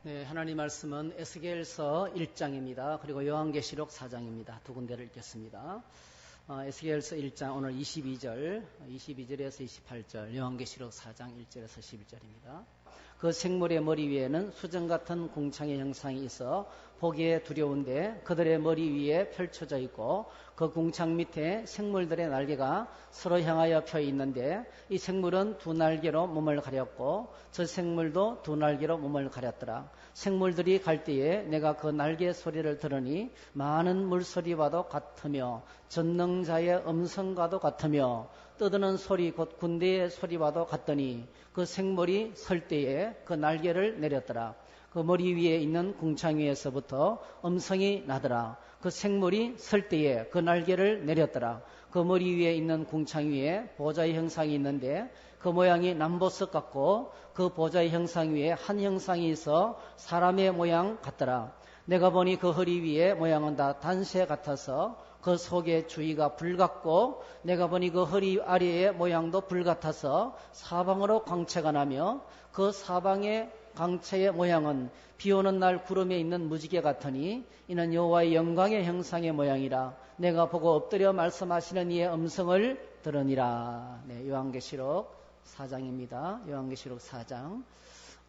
네, 하나님 말씀은 에스겔서 1장입니다. 그리고 요한계시록 4장입니다. 두 군데를 읽겠습니다. 에스겔서 1장 오늘 22절에서 28절, 요한계시록 4장 1절에서 11절입니다. 그 생물의 머리 위에는 수정 같은 궁창의 형상이 있어 보기에 두려운데 그들의 머리 위에 펼쳐져 있고 그 궁창 밑에 생물들의 날개가 서로 향하여 펴 있는데 이 생물은 두 날개로 몸을 가렸고 저 생물도 두 날개로 몸을 가렸더라. 생물들이 갈 때에 내가 그 날개 소리를 들으니 많은 물소리와도 같으며 전능자의 음성과도 같으며 떠드는 소리 곧 군대의 소리와도 같더니 그 생물이 설 때에 그 날개를 내렸더라. 그 머리 위에 있는 궁창 위에서부터 음성이 나더라. 그 생물이 설 때에 그 날개를 내렸더라. 그 머리 위에 있는 궁창 위에 보좌의 형상이 있는데 그 모양이 남보석 같고 그 보좌의 형상 위에 한 형상이 있어 사람의 모양 같더라. 내가 보니 그 허리 위에 모양은 다 단새 같아서 그 속에 주위가 불 같고 내가 보니 그 허리 아래의 모양도 불 같아서 사방으로 광채가 나며 그 사방의 광채의 모양은 비오는 날 구름에 있는 무지개 같으니 이는 여호와의 영광의 형상의 모양이라. 내가 보고 엎드려 말씀하시는 이의 음성을 들으니라. 네, 요한계시록 4장입니다. 요한계시록 4장.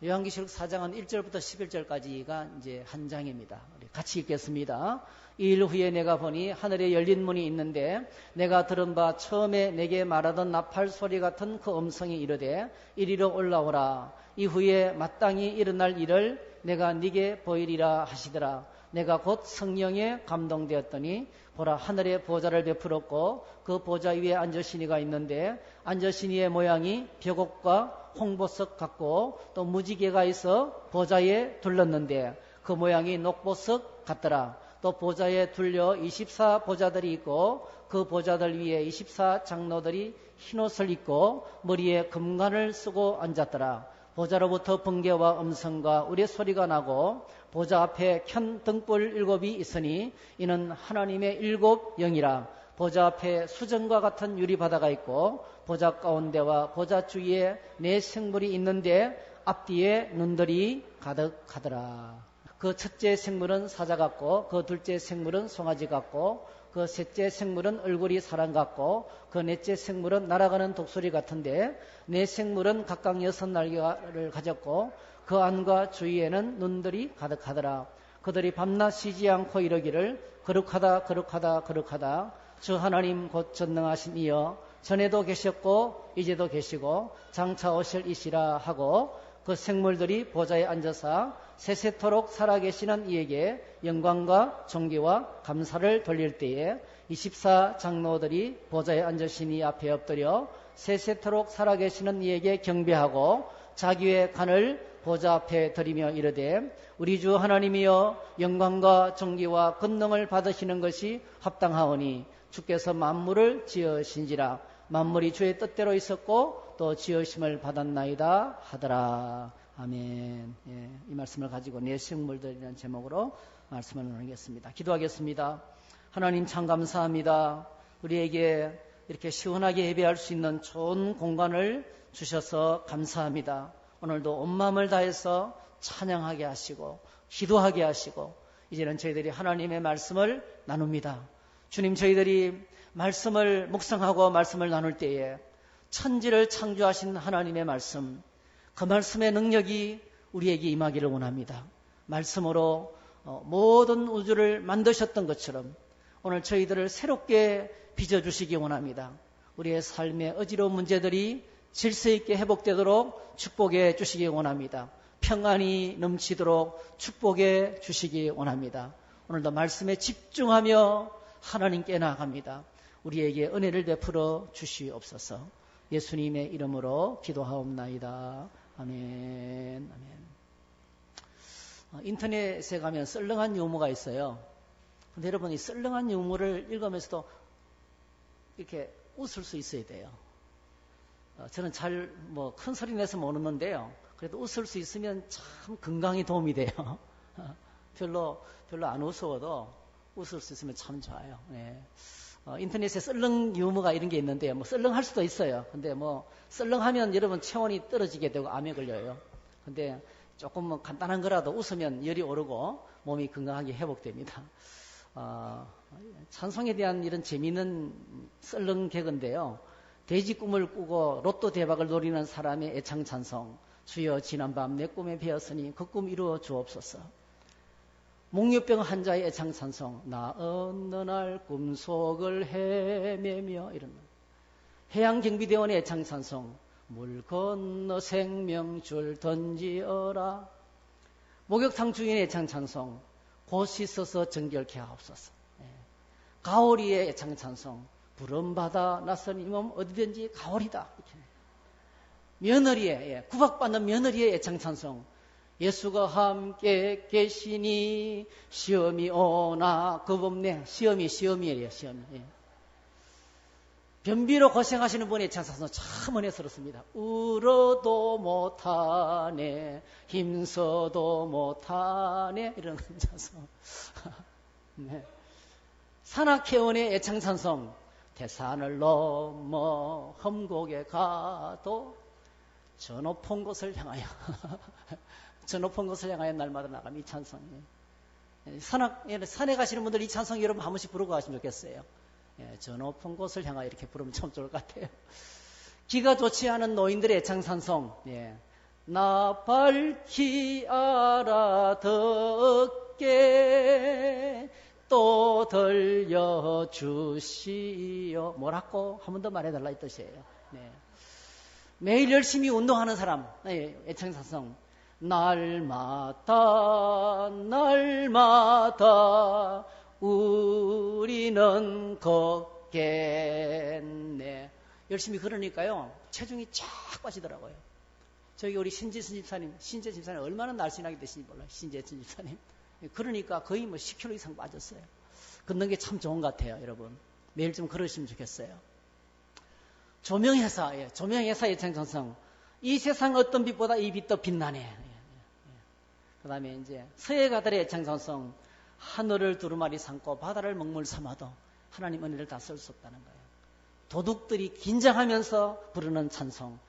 요한계시록 4장은 1절부터 11절까지가 이제 한 장입니다. 우리 같이 읽겠습니다. 이 일 후에 내가 보니 하늘에 열린 문이 있는데 내가 들은 바 처음에 내게 말하던 나팔 소리 같은 그 음성이 이르되 이리로 올라오라. 이후에 마땅히 일어날 일을 내가 네게 보이리라 하시더라. 내가 곧 성령에 감동되었더니 보라 하늘에 보좌를 베풀었고 그 보좌 위에 앉으신 이가 있는데 앉으신 이의 모양이 벽옥과 홍보석 같고 또 무지개가 있어 보좌에 둘렀는데 그 모양이 녹보석 같더라. 또 보좌에 둘려 24 보좌들이 있고 그 보좌들 위에 24 장로들이 흰옷을 입고 머리에 금관을 쓰고 앉았더라. 보좌로부터 번개와 음성과 우레 소리가 나고 보좌 앞에 켠 등불 7이 있으니 이는 하나님의 7 영이라. 보좌 앞에 수정과 같은 유리바다가 있고 보좌 가운데와 보좌 주위에 4 생물이 있는데 앞뒤에 눈들이 가득하더라. 그 첫째 생물은 사자 같고 그 둘째 생물은 송아지 같고 그 셋째 생물은 얼굴이 사람 같고 그 넷째 생물은 날아가는 독수리 같은데 4 생물은 각각 6 날개를 가졌고 그 안과 주위에는 눈들이 가득하더라. 그들이 밤낮 쉬지 않고 이르기를 거룩하다 거룩하다 거룩하다 주 하나님 곧 전능하신 이여 전에도 계셨고 이제도 계시고 장차 오실 이시라 하고 그 생물들이 보좌에 앉아서 세세토록 살아계시는 이에게 영광과 존귀와 감사를 돌릴 때에 24 장로들이 보좌에 앉으신 이 앞에 엎드려 세세토록 살아계시는 이에게 경배하고 자기의 간을 보좌 앞에 드리며 이르되 우리 주 하나님이여 영광과 존귀와 권능을 받으시는 것이 합당하오니 주께서 만물을 지으신지라. 만물이 주의 뜻대로 있었고 또 지으심을 받았나이다 하더라. 아멘. 예, 이 말씀을 가지고 내 생물들이라는 제목으로 말씀을 나누겠습니다. 기도하겠습니다. 하나님 참 감사합니다. 우리에게 이렇게 시원하게 예배할 수 있는 좋은 공간을 주셔서 감사합니다. 오늘도 온 마음을 다해서 찬양하게 하시고 기도하게 하시고 이제는 저희들이 하나님의 말씀을 나눕니다. 주님, 저희들이 말씀을 묵상하고 말씀을 나눌 때에 천지를 창조하신 하나님의 말씀, 그 말씀의 능력이 우리에게 임하기를 원합니다. 말씀으로 모든 우주를 만드셨던 것처럼 오늘 저희들을 새롭게 빚어주시기 원합니다. 우리의 삶의 어지러운 문제들이 질서 있게 회복되도록 축복해 주시기 원합니다. 평안이 넘치도록 축복해 주시기 원합니다. 오늘도 말씀에 집중하며 하나님께 나아갑니다. 우리에게 은혜를 베풀어 주시옵소서. 예수님의 이름으로 기도하옵나이다. 아멘. 아멘. 인터넷에 가면 썰렁한 유머가 있어요. 근데 여러분, 이 썰렁한 유머를 읽으면서도 이렇게 웃을 수 있어야 돼요. 저는 잘 큰 소리 내서 못 웃는데요. 그래도 웃을 수 있으면 참 건강에 도움이 돼요. 별로 안 우스워도 웃을 수 있으면 참 좋아요. 네. 인터넷에 썰렁 유머가 이런 게 있는데 썰렁할 수도 있어요. 근데 썰렁하면 여러분 체온이 떨어지게 되고 암에 걸려요. 근데 조금 뭐 간단한 거라도 웃으면 열이 오르고 몸이 건강하게 회복됩니다. 찬송에 대한 이런 재미있는 썰렁 개그인데요. 돼지 꿈을 꾸고 로또 대박을 노리는 사람의 애창 찬송. 주여 지난밤 내 꿈에 배었으니 그 꿈 이루어 주옵소서. 목류병 환자의 애창 찬송. 나 어느 날 꿈속을 헤매며 이런 해양경비대원의 애창 찬송. 물 건너 생명줄 던지어라. 목욕탕 주인의 애창 찬송. 곧 씻어서 정결케 하옵소서. 가오리의 애창 찬송. 부름 받아 낯선 이 몸 어디든지 가오리다. 이렇게. 며느리의 구박받는 며느리의 애창 찬송. 예수가 함께 계시니 시험이 오나 겁없네. 시험이에요. 시험이. 변비로 고생하시는 분의 애창 찬송 참 은혜스럽습니다. 울어도 못하네, 힘써도 못하네, 이런 찬송. 네. 산악회원의 애창 찬송. 태산을 넘어 험곡에 가도 저 높은 곳을 향하여 저 높은 곳을 향하여 날마다 나가면 이 찬송. 산에 가시는 분들 이 찬송 여러분 한 번씩 부르고 가시면 좋겠어요. 저 높은 곳을 향하여 이렇게 부르면 참 좋을 것 같아요. 기가 좋지 않은 노인들의 애창 찬송. 나 밝히 알아듣게 또 들려주시오. 뭐라고 한 번 더 말해달라 이 뜻이에요. 매일 열심히 운동하는 사람 애창 찬송. 날마다 우리는 걷겠네. 열심히 걸으니까요 체중이 쫙 빠지더라고요. 저기 우리 신재 집사님 얼마나 날씬하게 되시는지 몰라요. 신재 집사님. 그러니까 거의 뭐 10kg 이상 빠졌어요. 걷는 게 참 좋은 것 같아요, 여러분. 매일 좀 걸으시면 좋겠어요. 조명회사, 조명회사 애창 찬송. 이 세상 어떤 빛보다 이 빛 더 빛나네. 그 다음에 이제 서예가들의 애창 찬송. 하늘을 두루마리 삼고 바다를 먹물 삼아도 하나님 은혜를 다 쓸 수 없다는 거예요. 도둑들이 긴장하면서 부르는 찬송.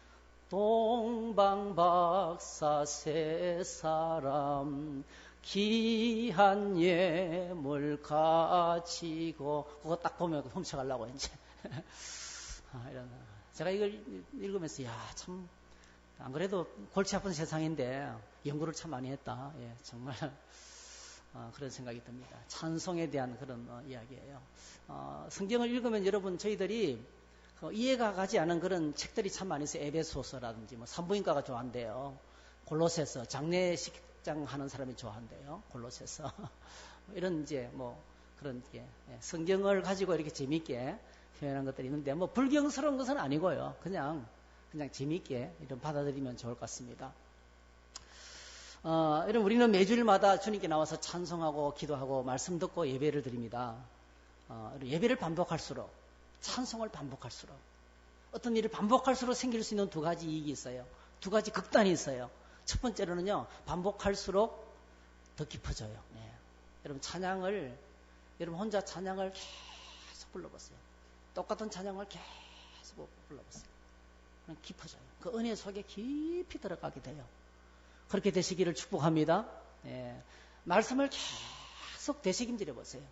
동방박사 세 사람 귀한 예물 가지고 그거 딱 보면 훔쳐가려고 이제 이런. 제가 이걸 읽으면서 참 안 그래도 골치 아픈 세상인데 연구를 참 많이 했다. 정말 그런 생각이 듭니다. 찬송에 대한 그런 이야기예요. 성경을 읽으면 여러분 저희들이 이해가 가지 않은 그런 책들이 참 많이 있어요. 에베소서라든지 뭐 산부인과가 좋아한대요. 골로새서 장례식장 하는 사람이 좋아한대요. 골로새서 이런 이제 뭐 그런 게 성경을 가지고 이렇게 재미있게 표현한 것들이 있는데 뭐 불경스러운 것은 아니고요. 그냥 재미있게 이런 받아들이면 좋을 것 같습니다. 여러분 우리는 매주일마다 주님께 나와서 찬송하고 기도하고 말씀 듣고 예배를 드립니다. 예배를 반복할수록 찬송을 반복할수록 어떤 일을 반복할수록 생길 수 있는 두 가지 이익이 있어요. 두 가지 극단이 있어요. 첫 번째로는요, 반복할수록 더 깊어져요. 여러분 여러분 혼자 찬양을 계속 불러보세요. 똑같은 찬양을 계속 불러보세요. 그럼 깊어져요. 그 은혜 속에 깊이 들어가게 돼요. 그렇게 되시기를 축복합니다. 말씀을 계속 되새김질해 보세요.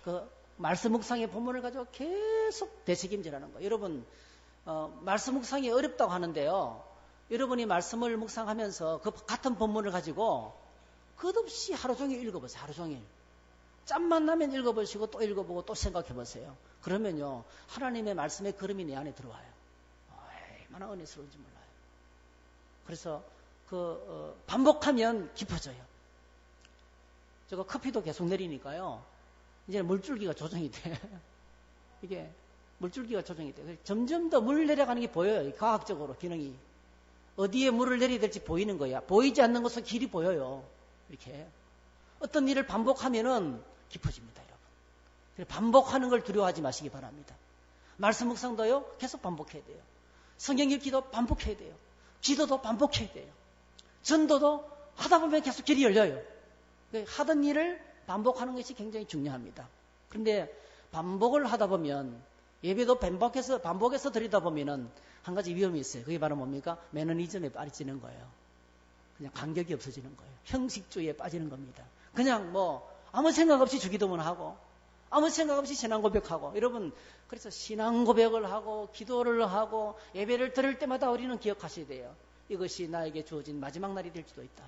그 말씀 묵상의 본문을 가지고 계속 되새김질하는 거예요. 여러분 말씀 묵상이 어렵다고 하는데요. 여러분이 말씀을 묵상하면서 그 같은 본문을 가지고 끝없이 하루 종일 읽어보세요. 하루 종일. 짬만 나면 읽어보시고 또 읽어보고 또 생각해보세요. 그러면요 하나님의 말씀의 걸음이 내 안에 들어와요. 얼마나 은혜스러운지 몰라요. 그래서 반복하면 깊어져요. 저거 커피도 계속 내리니까요. 이제 물줄기가 조정이 돼. 이게 물줄기가 조정이 돼. 점점 더 물 내려가는 게 보여요. 과학적으로 기능이. 어디에 물을 내려야 될지 보이는 거야. 보이지 않는 곳은 길이 보여요. 이렇게. 어떤 일을 반복하면은 깊어집니다, 여러분. 반복하는 걸 두려워하지 마시기 바랍니다. 말씀 묵상도요, 계속 반복해야 돼요. 성경 읽기도 반복해야 돼요. 기도도 반복해야 돼요. 전도도 하다 보면 계속 길이 열려요. 하던 일을 반복하는 것이 굉장히 중요합니다. 그런데 반복을 하다 보면 예배도 반복해서 드리다 보면은 한 가지 위험이 있어요. 그게 바로 뭡니까? 매너리즘에 빠지는 거예요. 그냥 간격이 없어지는 거예요. 형식주의에 빠지는 겁니다. 그냥 아무 생각 없이 주기도문 하고 아무 생각 없이 신앙 고백하고 여러분 그래서 신앙 고백을 하고 기도를 하고 예배를 드릴 때마다 우리는 기억하셔야 돼요. 이것이 나에게 주어진 마지막 날이 될지도 있다.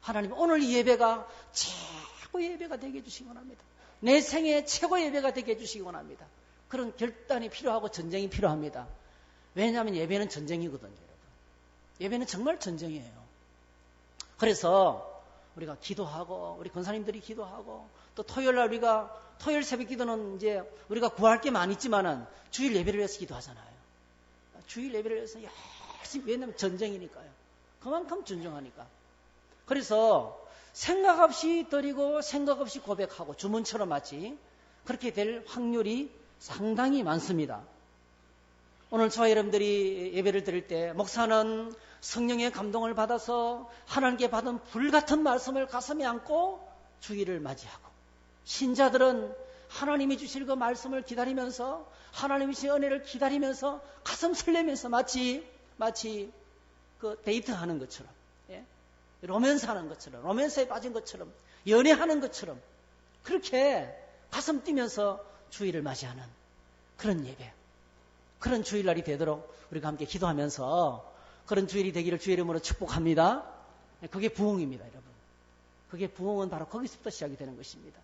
하나님 오늘 이 예배가 최고의 예배가 되게 해주시기 원합니다. 내 생애 최고의 예배가 되게 해주시기 원합니다. 그런 결단이 필요하고 전쟁이 필요합니다. 왜냐하면 예배는 전쟁이거든요. 여러분. 예배는 정말 전쟁이에요. 그래서 우리가 기도하고 우리 권사님들이 기도하고 또 토요일날 우리가 토요일 새벽 기도는 이제 우리가 구할 게 많이 있지만은 주일 예배를 위해서 기도하잖아요. 주일 예배를 위해서 열심히 왜냐하면 전쟁이니까요. 그만큼 존중하니까. 그래서 생각 없이 드리고 생각 없이 고백하고 주문처럼 마치 그렇게 될 확률이 상당히 많습니다. 오늘 저와 여러분들이 예배를 드릴 때 목사는 성령의 감동을 받아서 하나님께 받은 불같은 말씀을 가슴에 안고 주일을 맞이하고 신자들은 하나님이 주실 그 말씀을 기다리면서 하나님이 주신 은혜를 기다리면서 가슴 설레면서 마치 그 데이트하는 것처럼 로맨스 하는 것처럼 로맨스에 빠진 것처럼 연애하는 것처럼 그렇게 가슴 뛰면서 주일을 맞이하는 그런 예배 그런 주일날이 되도록 우리가 함께 기도하면서 그런 주일이 되기를 주의 이름으로 축복합니다. 그게 부흥입니다. 여러분. 그게 부흥은 바로 거기서부터 시작이 되는 것입니다.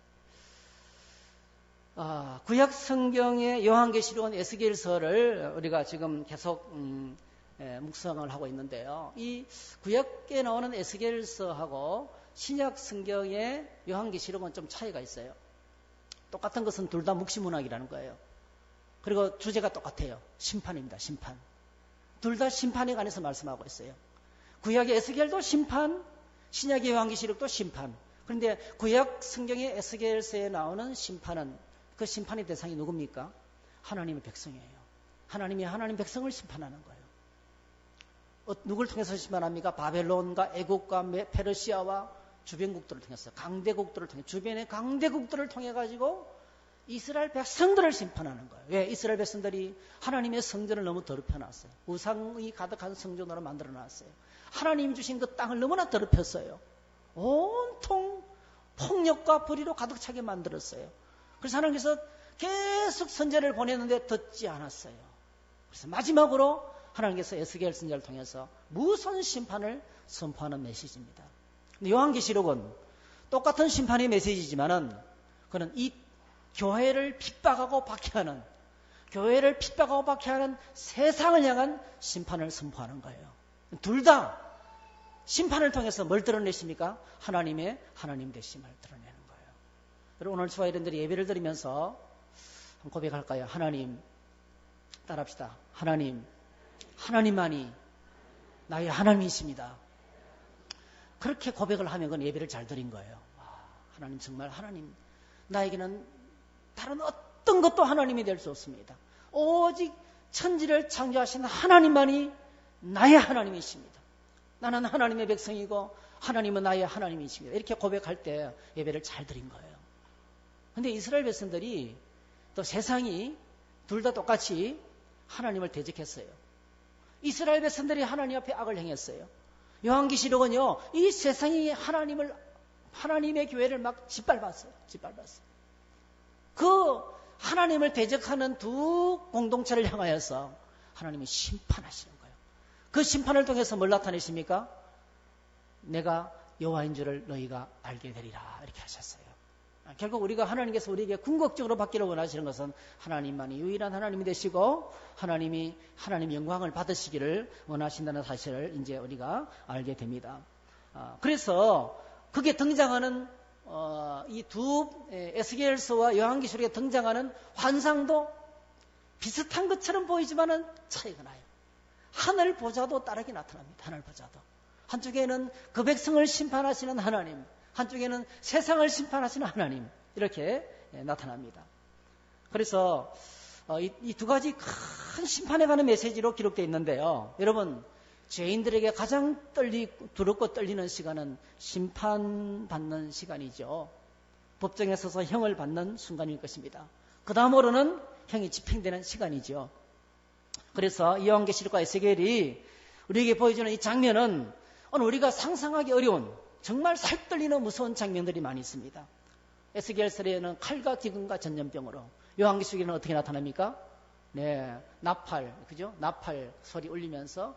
구약 성경의 요한계시록은 에스겔서를 우리가 지금 계속 묵상을 하고 있는데요. 이 구약에 나오는 에스겔서하고 신약 성경의 요한계시록은 좀 차이가 있어요. 똑같은 것은 둘 다 묵시문학이라는 거예요. 그리고 주제가 똑같아요. 심판입니다. 심판. 둘 다 심판에 관해서 말씀하고 있어요. 구약의 에스겔도 심판, 신약의 요한계시록도 심판. 그런데 구약 성경의 에스겔서에 나오는 심판은 그 심판의 대상이 누굽니까? 하나님의 백성이에요. 하나님이 하나님 백성을 심판하는 거예요. 누굴 통해서 심판합니까? 바벨론과 애국과 페르시아와 주변국들을 통해서 강대국들을 통해 주변의 강대국들을 통해 가지고 이스라엘 백성들을 심판하는 거예요. 왜? 이스라엘 백성들이 하나님의 성전을 너무 더럽혀놨어요. 우상이 가득한 성전으로 만들어놨어요. 하나님이 주신 그 땅을 너무나 더럽혔어요. 온통 폭력과 불의로 가득 차게 만들었어요. 그래서 하나님께서 계속 선제를 보냈는데 듣지 않았어요. 그래서 마지막으로 하나님께서 에스겔 선지자를 통해서 무서운 심판을 선포하는 메시지입니다. 근데 요한계시록은 똑같은 심판의 메시지지만은 그는 이 교회를 핍박하고 박해하는 교회를 핍박하고 박해하는 세상을 향한 심판을 선포하는 거예요. 둘 다 심판을 통해서 뭘 드러내십니까? 하나님의 하나님 되심을 드러내는 거예요. 여러분 오늘 저와 여러분들이 예배를 드리면서 한번 고백할까요? 하나님 따라합시다. 하나님만이 나의 하나님이십니다. 그렇게 고백을 하면 그건 예배를 잘 드린 거예요. 하나님 정말 하나님 나에게는 다른 어떤 것도 하나님이 될 수 없습니다. 오직 천지를 창조하신 하나님만이 나의 하나님이십니다. 나는 하나님의 백성이고 하나님은 나의 하나님이십니다. 이렇게 고백할 때 예배를 잘 드린 거예요. 그런데 이스라엘 백성들이 또 세상이 둘 다 똑같이 하나님을 대적했어요. 이스라엘 백성들이 하나님 앞에 악을 행했어요. 요한계시록은요, 이 세상이 하나님의 교회를 막 짓밟았어요. 그 하나님을 대적하는 두 공동체를 향하여서 하나님이 심판하시는 거예요. 그 심판을 통해서 뭘 나타내십니까? 내가 여호와인 줄을 너희가 알게 되리라 이렇게 하셨어요. 결국 우리가 하나님께서 우리에게 궁극적으로 받기를 원하시는 것은 하나님만이 유일한 하나님이 되시고 하나님 영광을 받으시기를 원하신다는 사실을 이제 우리가 알게 됩니다. 그래서 그게 등장하는 이 두 에스겔서와 요한계시록에 등장하는 환상도 비슷한 것처럼 보이지만은 차이가 나요. 하늘 보좌도 다르게 나타납니다. 하늘 보좌도 한쪽에는 그 백성을 심판하시는 하나님, 한쪽에는 세상을 심판하시는 하나님 이렇게 나타납니다. 그래서 이 두 가지 큰 심판에 관한 메시지로 기록되어 있는데요. 여러분 죄인들에게 가장 두렵고 떨리는 시간은 심판받는 시간이죠. 법정에 서서 형을 받는 순간일 것입니다. 그 다음으로는 형이 집행되는 시간이죠. 그래서 요한계시록과 에스겔이 우리에게 보여주는 이 장면은 오늘 우리가 상상하기 어려운 정말 살떨리는 무서운 장면들이 많이 있습니다. 에스겔서에는 칼과 기근과 전염병으로, 요한계시록에는 어떻게 나타납니까? 네, 나팔, 그죠? 나팔 소리 울리면서,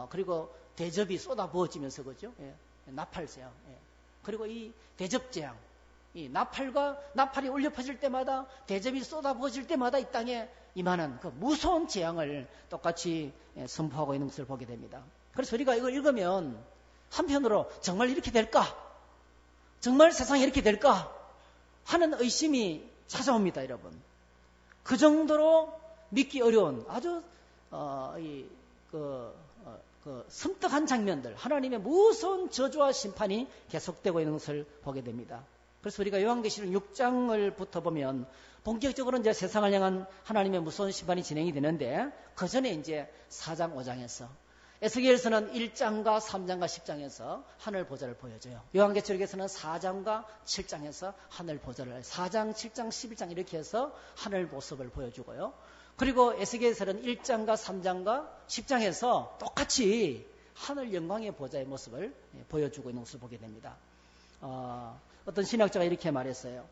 그리고 대접이 쏟아 부어지면서, 그죠? 예, 나팔재앙. 예. 그리고 이 대접재앙, 이 나팔이 울려 퍼질 때마다, 대접이 쏟아 부어질 때마다 이 땅에 이만한 그 무서운 재앙을 똑같이 선포하고 있는 것을 보게 됩니다. 그래서 우리가 이걸 읽으면 한편으로 정말 이렇게 될까? 정말 세상이 이렇게 될까? 하는 의심이 찾아옵니다, 여러분. 그 정도로 믿기 어려운 아주 섬뜩한 장면들, 하나님의 무서운 저주와 심판이 계속되고 있는 것을 보게 됩니다. 그래서 우리가 요한계시록 6장을부터 보면 본격적으로 이제 세상을 향한 하나님의 무서운 심판이 진행이 되는데, 그 전에 이제 4장, 5장에서 에스겔서는 1장과 3장과 10장에서 하늘 보좌를 보여줘요. 요한계시록에서는 4장과 7장에서 하늘 보좌를, 4장, 7장, 11장 이렇게 해서 하늘 모습을 보여주고요. 그리고 에스겔서는 1장과 3장과 10장에서 똑같이 하늘 영광의 보좌의 모습을 보여주고 있는 것을 보게 됩니다. 어떤 신학자가 이렇게 말했어요.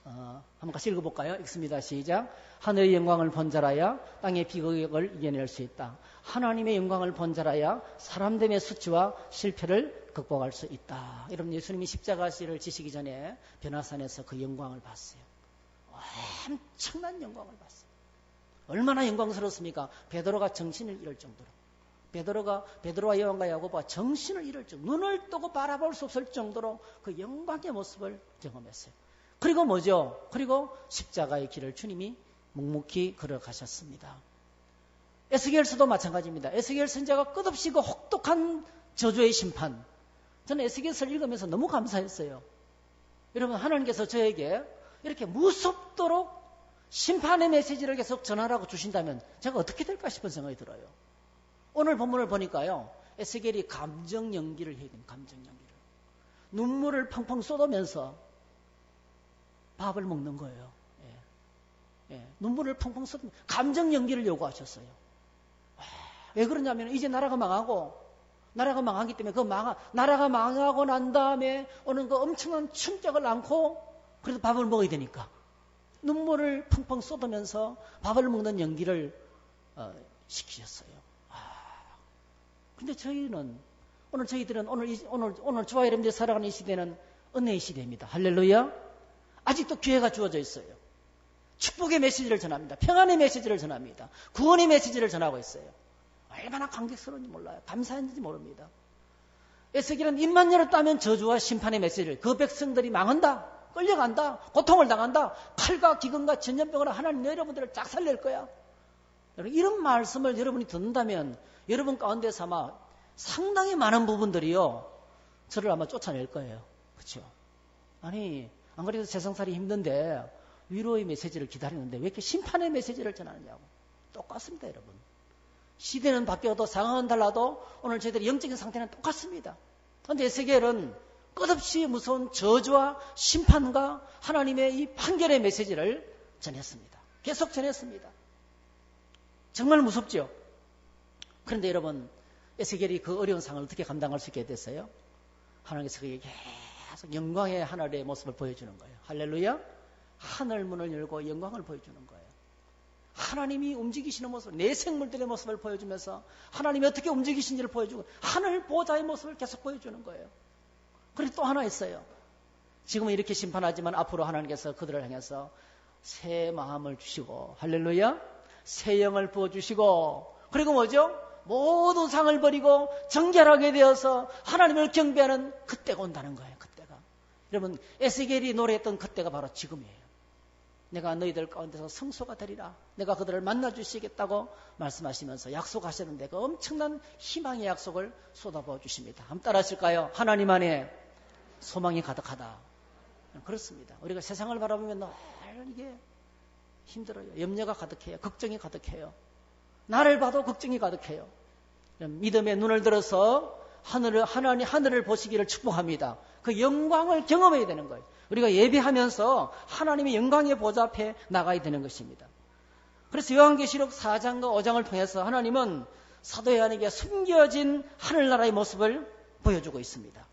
한번 같이 읽어볼까요? 읽습니다. 시작. 하늘의 영광을 본 자라야 땅의 비극을 이겨낼 수 있다. 하나님의 영광을 본 자라야 사람됨의 수치와 실패를 극복할 수 있다. 여러분, 예수님이 십자가를 지시기 전에 변화산에서 그 영광을 봤어요. 엄청난 영광을 봤어요. 얼마나 영광스럽습니까? 베드로가 정신을 잃을 정도로, 베드로와 요한과 야고보가 정신을 잃을 정도로, 눈을 뜨고 바라볼 수 없을 정도로 그 영광의 모습을 경험했어요. 그리고 뭐죠? 그리고 십자가의 길을 주님이 묵묵히 걸어가셨습니다. 에스겔서도 마찬가지입니다. 에스겔 선지자가 끝없이 그 혹독한 저주의 심판, 저는 에스겔서를 읽으면서 너무 감사했어요. 여러분, 하나님께서 저에게 이렇게 무섭도록 심판의 메시지를 계속 전하라고 주신다면 제가 어떻게 될까 싶은 생각이 들어요. 오늘 본문을 보니까요, 에스겔이 감정 연기를 해야 됩니다. 감정 연기를. 눈물을 펑펑 쏟으면서 밥을 먹는 거예요. 눈물을 펑펑 쏟으면서 감정 연기를 요구하셨어요. 왜 그러냐면 이제 나라가 망하기 때문에 나라가 망하고 난 다음에 오는 그 엄청난 충격을 안고 그래도 밥을 먹어야 되니까 눈물을 펑펑 쏟으면서 밥을 먹는 연기를 시키셨어요. 근데 저희들은 오늘 저와 여러분들이 살아가는 이 시대는 은혜의 시대입니다. 할렐루야. 아직도 기회가 주어져 있어요. 축복의 메시지를 전합니다. 평안의 메시지를 전합니다. 구원의 메시지를 전하고 있어요. 얼마나 감격스러운지 몰라요. 감사한지 모릅니다. 에스겔은 입만 열었다면 저주와 심판의 메시지를, 그 백성들이 망한다, 끌려간다, 고통을 당한다, 칼과 기근과 전염병으로 하나님 여러분들을 짝살릴 거야. 이런 말씀을 여러분이 듣는다면 여러분 가운데서 아마 상당히 많은 부분들이요, 저를 아마 쫓아낼 거예요. 그렇죠? 아니, 안 그래도 세상살이 힘든데 위로의 메시지를 기다리는데 왜 이렇게 심판의 메시지를 전하느냐고. 똑같습니다, 여러분. 시대는 바뀌어도 상황은 달라도 오늘 저희들의 영적인 상태는 똑같습니다. 그런데 에스겔은 끝없이 무서운 저주와 심판과 하나님의 이 판결의 메시지를 전했습니다. 계속 전했습니다. 정말 무섭죠? 그런데 여러분, 에스겔이 그 어려운 상황을 어떻게 감당할 수 있게 됐어요? 하나님께서 그에게 계속 영광의 하늘의 모습을 보여주는 거예요. 할렐루야. 하늘 문을 열고 영광을 보여주는 거예요. 하나님이 움직이시는 모습, 내 생물들의 모습을 보여주면서 하나님이 어떻게 움직이신지를 보여주고 하늘 보좌의 모습을 계속 보여주는 거예요. 그리고 또 하나 있어요. 지금은 이렇게 심판하지만 앞으로 하나님께서 그들을 향해서 새 마음을 주시고, 할렐루야, 새 영을 부어주시고, 그리고 뭐죠? 모든 상을 버리고 정결하게 되어서 하나님을 경배하는 그때가 온다는 거예요. 그때가. 여러분, 에스겔이 노래했던 그때가 바로 지금이에요. 내가 너희들 가운데서 성소가 되리라. 내가 그들을 만나주시겠다고 말씀하시면서 약속하셨는데 그 엄청난 희망의 약속을 쏟아부어 주십니다. 한번 따라 하실까요? 하나님 안에 소망이 가득하다. 그렇습니다. 우리가 세상을 바라보면 늘 이게 힘들어요. 염려가 가득해요. 걱정이 가득해요. 나를 봐도 걱정이 가득해요. 믿음의 눈을 들어서 하늘을 보시기를 축복합니다. 그 영광을 경험해야 되는 거예요. 우리가 예배하면서 하나님의 영광의 보좌 앞에 나가야 되는 것입니다. 그래서 요한계시록 4장과 5장을 통해서 하나님은 사도 요한에게 숨겨진 하늘나라의 모습을 보여주고 있습니다.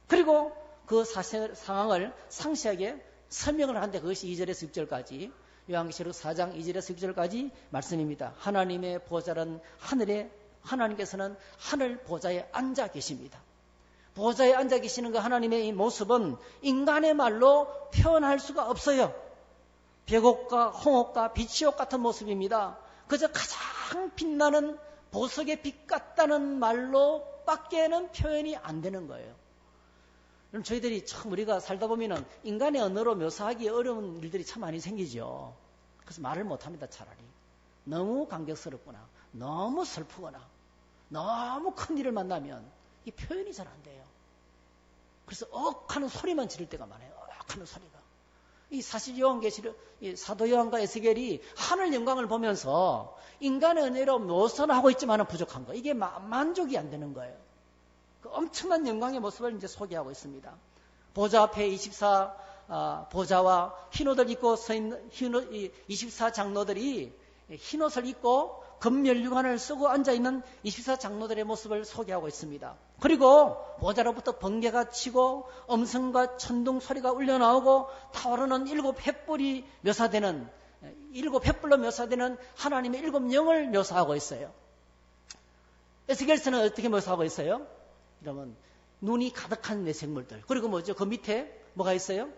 그리고 그 상황을 상세하게 설명을 하는데 그것이 2절에서 6절까지 요한계시록 4장 2절에서 6절까지 말씀입니다. 하나님의 보좌는 하나님께서는 하늘 보좌에 앉아 계십니다. 보좌에 앉아 계시는 그 하나님의 이 모습은 인간의 말로 표현할 수가 없어요. 벽옥과 홍옥과 빛이옥 같은 모습입니다. 그저 가장 빛나는 보석의 빛 같다는 말로 밖에는 표현이 안 되는 거예요. 그럼 저희들이 참 우리가 살다 보면은 인간의 언어로 묘사하기 어려운 일들이 참 많이 생기죠. 그래서 말을 못 합니다, 차라리. 너무 감격스럽거나, 너무 슬프거나, 너무 큰 일을 만나면 이 표현이 잘 안 돼요. 그래서 억 하는 소리만 지를 때가 많아요. 억 하는 소리가. 이 사실 요한계시록, 사도 요한과 에스겔이 하늘 영광을 보면서 인간의 은혜로 묘사는 하고 있지만은 부족한 거. 이게 만족이 안 되는 거예요. 그 엄청난 영광의 모습을 이제 소개하고 있습니다. 보좌 앞에 24 보좌와 흰옷을 입고 서 있는 24 장로들이 흰옷을 입고 금면류관을 쓰고 앉아있는 24 장로들의 모습을 소개하고 있습니다. 그리고 보좌로부터 번개가 치고 음성과 천둥 소리가 울려나오고 타오르는 7 횃불이 묘사되는 7 횃불로 묘사되는 하나님의 7 영을 묘사하고 있어요. 에스겔서는 어떻게 묘사하고 있어요? 그러면 눈이 가득한 내생물들. 그리고 뭐죠? 그 밑에 뭐가 있어요?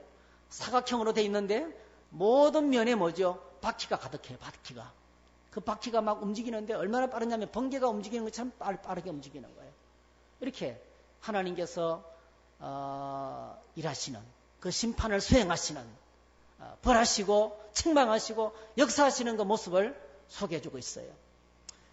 사각형으로 돼 있는데 모든 면에 뭐죠? 바퀴가 가득해요. 바퀴가. 그 바퀴가 막 움직이는데 얼마나 빠르냐면 번개가 움직이는 것처럼 빠르게 움직이는 거예요. 이렇게 하나님께서 일하시는 그 심판을 수행하시는 벌하시고 책망하시고 역사하시는 그 모습을 소개해주고 있어요.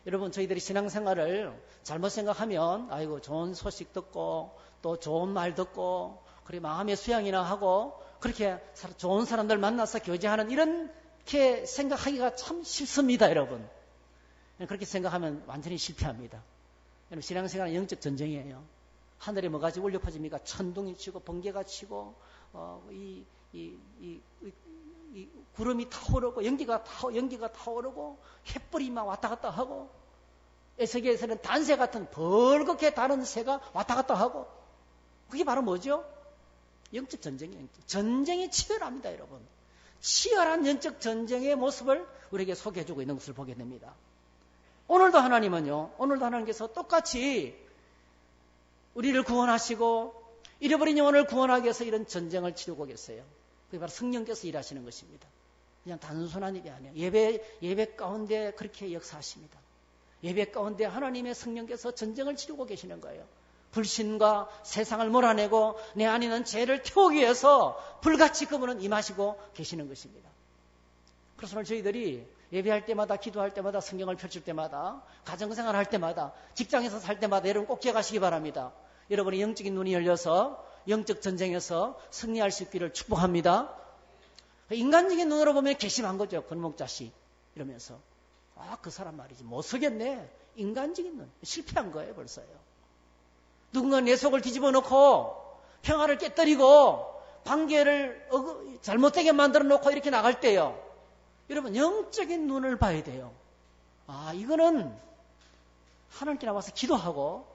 여러분 저희들이 신앙생활을 잘못 생각하면 아이고 좋은 소식 듣고 또 좋은 말 듣고 그리고 마음의 수양이나 하고 그렇게 좋은 사람들 만나서 교제하는 이렇게 생각하기가 참 쉽습니다. 여러분 그렇게 생각하면 완전히 실패합니다. 여러분 신앙생활은 영적 전쟁이에요. 하늘에 뭐가지 울려 퍼집니까? 천둥이 치고 번개가 치고 이 구름이 타오르고 연기가 타오르고 햇불이 막 왔다 갔다 하고 에스겔에서는 단새 같은 벌겋게 다른 새가 왔다 갔다 하고 그게 바로 뭐죠? 영적 전쟁이에요. 전쟁이 치열합니다. 여러분. 치열한 영적 전쟁의 모습을 우리에게 소개해주고 있는 것을 보게 됩니다. 오늘도 하나님께서 똑같이 우리를 구원하시고 잃어버린 영혼을 구원하기 위해서 이런 전쟁을 치르고 계세요. 그게 바로 성령께서 일하시는 것입니다. 그냥 단순한 일이 아니에요. 예배 가운데 그렇게 역사하십니다. 예배 가운데 하나님의 성령께서 전쟁을 치르고 계시는 거예요. 불신과 세상을 몰아내고 내 안에 있는 죄를 태우기 위해서 불같이 그분은 임하시고 계시는 것입니다. 그래서 오늘 저희들이 예배할 때마다 기도할 때마다 성경을 펼칠 때마다 가정생활 할 때마다 직장에서 살 때마다 여러분 꼭 기억하시기 바랍니다. 여러분의 영적인 눈이 열려서 영적 전쟁에서 승리할 수 있기를 축복합니다. 인간적인 눈으로 보면 괘씸한 거죠. 건목자식 이러면서 그 사람 말이지 못 서겠네. 인간적인 눈 실패한 거예요. 벌써요. 누군가 내 속을 뒤집어 놓고 평화를 깨뜨리고 관계를 잘못되게 만들어 놓고 이렇게 나갈 때요. 여러분 영적인 눈을 봐야 돼요. 이거는 하나님께 나와서 기도하고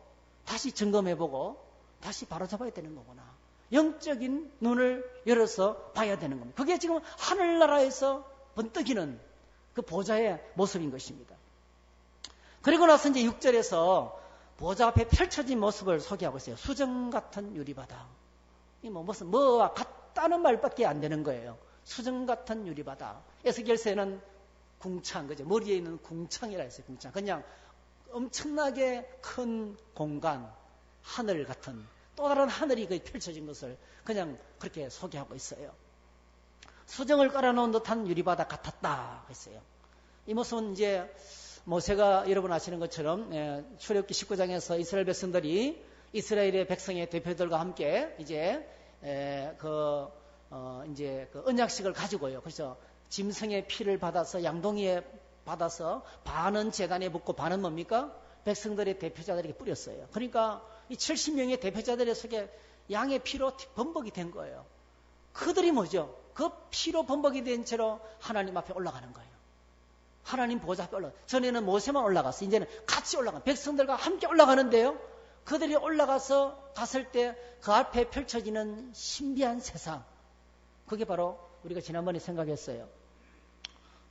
다시 점검해보고 다시 바로잡아야 되는 거구나. 영적인 눈을 열어서 봐야 되는 겁니다. 그게 지금 하늘나라에서 번뜩이는 그 보좌의 모습인 것입니다. 그리고 나서 이제 6절에서 보좌 앞에 펼쳐진 모습을 소개하고 있어요. 수정 같은 유리바다. 무슨 뭐와 같다는 말밖에 안 되는 거예요. 수정 같은 유리바다. 에스겔서에는 궁창, 그죠? 머리에 있는 궁창이라 했어요. 궁창. 그냥 엄청나게 큰 공간, 하늘 같은 또 다른 하늘이 펼쳐진 것을 그냥 그렇게 소개하고 있어요. 수정을 깔아놓은 듯한 유리바다 같았다 했어요. 이 모습은 이제 모세가 여러분 아시는 것처럼 출애굽기 19장에서 이스라엘 백성들이 이스라엘의 백성의 대표들과 함께 이제 그 언약식을 가지고요. 그래서 짐승의 피를 받아서 양동이에 받아서 반은 제단에 붓고 반은 뭡니까? 백성들의 대표자들에게 뿌렸어요. 그러니까 이 70명의 대표자들의 속에 양의 피로 범벅이 된 거예요. 그들이 뭐죠? 그 피로 범벅이 된 채로 하나님 앞에 올라가는 거예요. 하나님 보좌 앞에 전에는 모세만 올라갔어요. 이제는 같이 올라가는 백성들과 함께 올라가는데요. 그들이 올라가서 갔을 때 그 앞에 펼쳐지는 신비한 세상, 그게 바로 우리가 지난번에 생각했어요.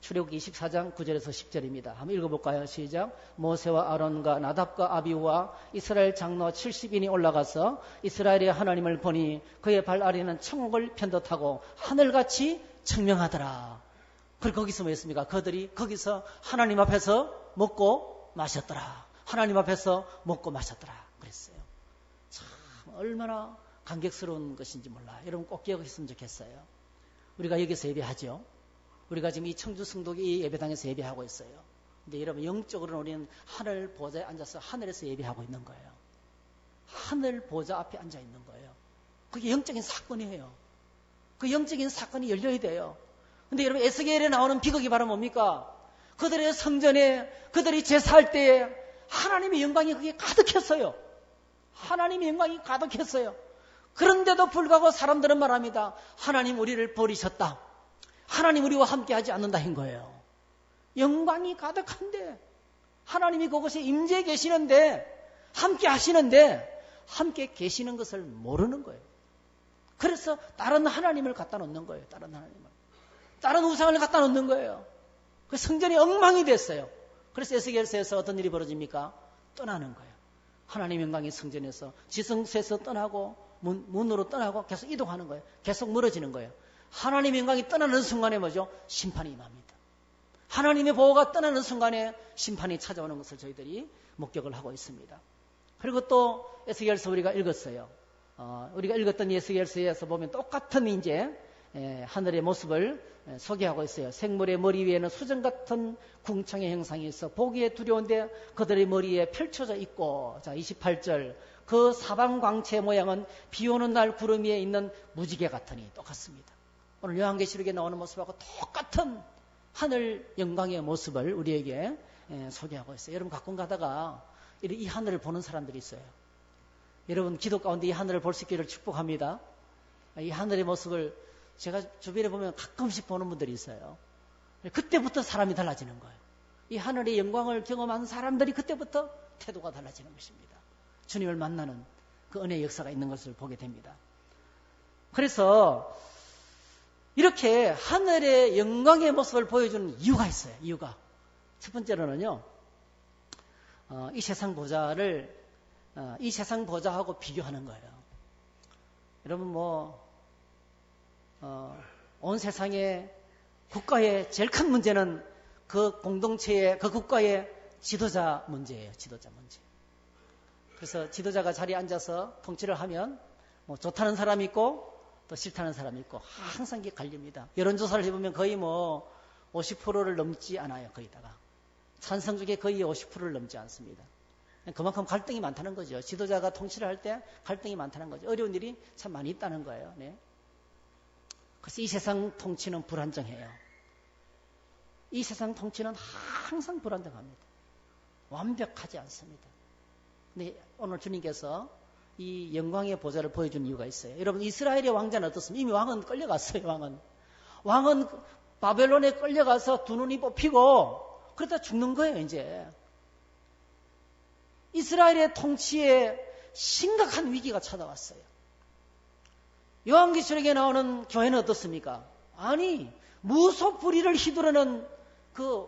출애굽기 24장 9절에서 10절입니다. 한번 읽어볼까요? 시작. 모세와 아론과 나답과 아비후와 이스라엘 장로 70인이 올라가서 이스라엘의 하나님을 보니 그의 발 아래는 천국을 편듯하고 하늘같이 청명하더라. 그리고 거기서 뭐 했습니까? 그들이 거기서 하나님 앞에서 먹고 마셨더라. 하나님 앞에서 먹고 마셨더라. 그랬어요. 참 얼마나 감격스러운 것인지 몰라. 여러분 꼭 기억했으면 좋겠어요. 우리가 여기서 예배하죠. 우리가 지금 이 청주 성도기 이 예배당에서 예배하고 있어요. 근데 여러분 영적으로는 우리는 하늘 보좌에 앉아서 하늘에서 예배하고 있는 거예요. 하늘 보좌 앞에 앉아 있는 거예요. 그게 영적인 사건이에요. 그 영적인 사건이 열려야 돼요. 근데 여러분 에스겔에 나오는 비극이 바로 뭡니까? 그들의 성전에 그들이 제사할 때에 하나님의 영광이 그게 가득했어요. 하나님의 영광이 가득했어요. 그런데도 불구하고 사람들은 말합니다. 하나님 우리를 버리셨다. 하나님 우리와 함께하지 않는다 한 거예요. 영광이 가득한데 하나님이 그곳에 임재해 계시는데 함께 하시는데 함께 계시는 것을 모르는 거예요. 그래서 다른 하나님을 갖다 놓는 거예요. 다른 하나님을. 다른 우상을 갖다 놓는 거예요. 그 성전이 엉망이 됐어요. 그래서 에스겔서에서 어떤 일이 벌어집니까? 떠나는 거예요. 하나님 영광이 성전에서 지성소에서 떠나고 문으로 떠나고 계속 이동하는 거예요. 계속 멀어지는 거예요. 하나님의 영광이 떠나는 순간에 뭐죠? 심판이 임합니다. 하나님의 보호가 떠나는 순간에 심판이 찾아오는 것을 저희들이 목격을 하고 있습니다. 그리고 또 에스겔서 우리가 읽었어요. 우리가 읽었던 에스겔서에서 보면 똑같은 이제 하늘의 모습을 소개하고 있어요. 생물의 머리 위에는 수정 같은 궁창의 형상이 있어 보기에 두려운데 그들의 머리에 펼쳐져 있고, 자 28절 그 사방 광채 모양은 비 오는 날 구름 위에 있는 무지개 같으니 똑같습니다. 오늘 요한계시록에 나오는 모습하고 똑같은 하늘 영광의 모습을 우리에게 소개하고 있어요. 여러분 가끔 가다가 이 하늘을 보는 사람들이 있어요. 여러분 기도 가운데 이 하늘을 볼 수 있기를 축복합니다. 이 하늘의 모습을 제가 주변에 보면 가끔씩 보는 분들이 있어요. 그때부터 사람이 달라지는 거예요. 이 하늘의 영광을 경험한 사람들이 그때부터 태도가 달라지는 것입니다. 주님을 만나는 그 은혜의 역사가 있는 것을 보게 됩니다. 그래서 이렇게 하늘의 영광의 모습을 보여주는 이유가 있어요. 이유가. 첫 번째로는요. 이 세상 보좌를 이 세상 보좌하고 비교하는 거예요. 여러분 온 세상의 국가의 제일 큰 문제는 그 공동체의 그 국가의 지도자 문제예요. 지도자 문제. 그래서 지도자가 자리에 앉아서 통치를 하면 좋다는 사람이 있고 또 싫다는 사람이 있고 항상 이게 갈립니다. 여론조사를 해보면 거의 50%를 넘지 않아요. 거기다가 찬성 쪽에 거의 50%를 넘지 않습니다. 그만큼 갈등이 많다는 거죠. 지도자가 통치를 할 때 갈등이 많다는 거죠. 어려운 일이 참 많이 있다는 거예요. 네. 그래서 이 세상 통치는 불안정해요. 이 세상 통치는 항상 불안정합니다. 완벽하지 않습니다. 근데 오늘 주님께서 이 영광의 보좌를 보여준 이유가 있어요. 여러분 이스라엘의 왕자는 어떻습니까? 이미 왕은 끌려갔어요. 왕은 바벨론에 끌려가서 두 눈이 뽑히고 그러다 죽는 거예요. 이제 이스라엘의 통치에 심각한 위기가 찾아왔어요. 요한계시록에 나오는 교회는 어떻습니까? 아니 무소불위를 휘두르는 그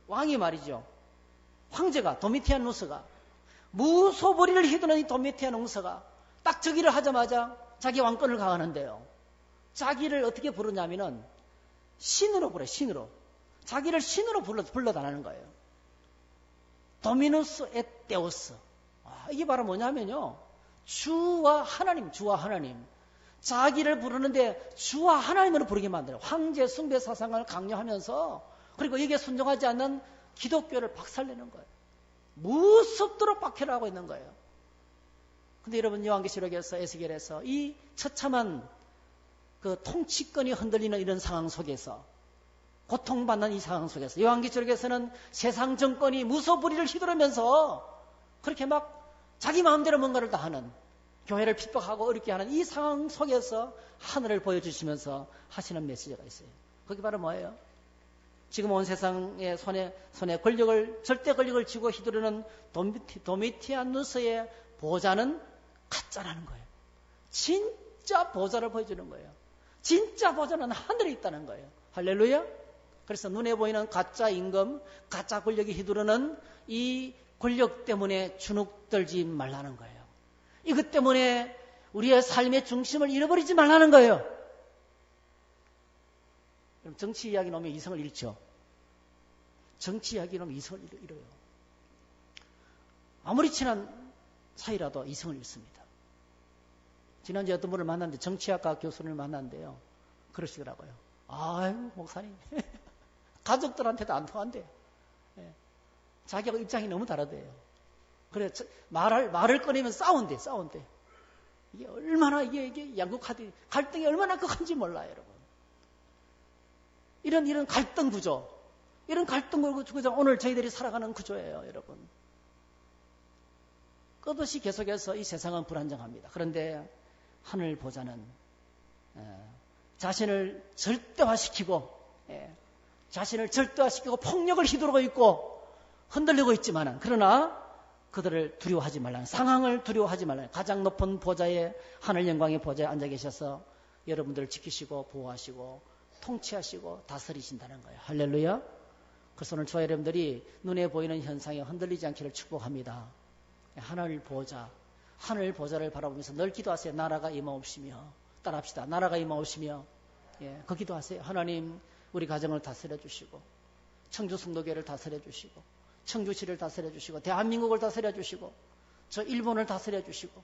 왕이 말이죠. 황제가 도미티안 누스가 무소불위를 휘두르는 이 도미티안 왕서가 딱 저기를 하자마자 자기 왕권을 강화하는데요. 자기를 어떻게 부르냐면은 신으로 부르요. 신으로. 자기를 신으로 불러다니는 거예요. 도미누스 et 데우스. 이게 바로 뭐냐면요. 주와 하나님. 자기를 부르는데 주와 하나님으로 부르게 만들어요. 황제 숭배 사상을 강요하면서 그리고 여기에 순종하지 않는 기독교를 박살내는 거예요. 무섭도록 박해를 하고 있는 거예요. 근데 여러분 요한계시록에서 에스겔에서 이 처참한 그 통치권이 흔들리는 이런 상황 속에서 고통받는 이 상황 속에서 요한계시록에서는 세상 정권이 무소불위를 휘두르면서 그렇게 막 자기 마음대로 뭔가를 다 하는 교회를 핍박하고 어렵게 하는 이 상황 속에서 하늘을 보여주시면서 하시는 메시지가 있어요. 그게 바로 뭐예요? 지금 온 세상의 손에 절대 권력을 쥐고 휘두르는 도미티아누스의 보좌는 가짜라는 거예요. 진짜 보좌를 보여주는 거예요. 진짜 보좌는 하늘에 있다는 거예요. 할렐루야. 그래서 눈에 보이는 가짜 임금, 가짜 권력이 휘두르는 이 권력 때문에 주눅들지 말라는 거예요. 이것 때문에 우리의 삶의 중심을 잃어버리지 말라는 거예요. 그럼 정치 이야기 나오면 이성을 잃죠. 정치 이야기 나오면 이성을 잃어요. 아무리 친한 사이라도 이성을 잃습니다. 지난주에 어떤 분을 만났는데 정치학과 교수를 만났는데요. 그러시더라고요. 아유 목사님 가족들한테도 안 통한대요. 예. 자기하고 입장이 너무 다르대요. 그래 말을 꺼내면 싸운대. 이게 얼마나 이게 양극화돼 갈등이 얼마나 극한지 몰라요, 여러분. 이런 갈등 구조, 이런 갈등 구조 오늘 저희들이 살아가는 구조예요, 여러분. 끝없이 계속해서 이 세상은 불안정합니다. 그런데 하늘 보좌는 자신을 절대화시키고 폭력을 휘두르고 있고 흔들리고 있지만은 그러나 그들을 두려워하지 말라는, 상황을 두려워하지 말라는, 가장 높은 보좌에, 하늘 영광의 보좌에 앉아 계셔서 여러분들을 지키시고 보호하시고 통치하시고 다스리신다는 거예요. 할렐루야. 그래서 오늘 저와 여러분들이 눈에 보이는 현상에 흔들리지 않기를 축복합니다. 하늘 보좌를 바라보면서 늘 기도하세요. 나라가 임하옵시며, 따라합시다. 나라가 임하옵시며, 그 기도하세요. 하나님 우리 가정을 다스려 주시고, 청주 성도교회를 다스려 주시고, 청주시를 다스려 주시고, 대한민국을 다스려 주시고, 저 일본을 다스려 주시고,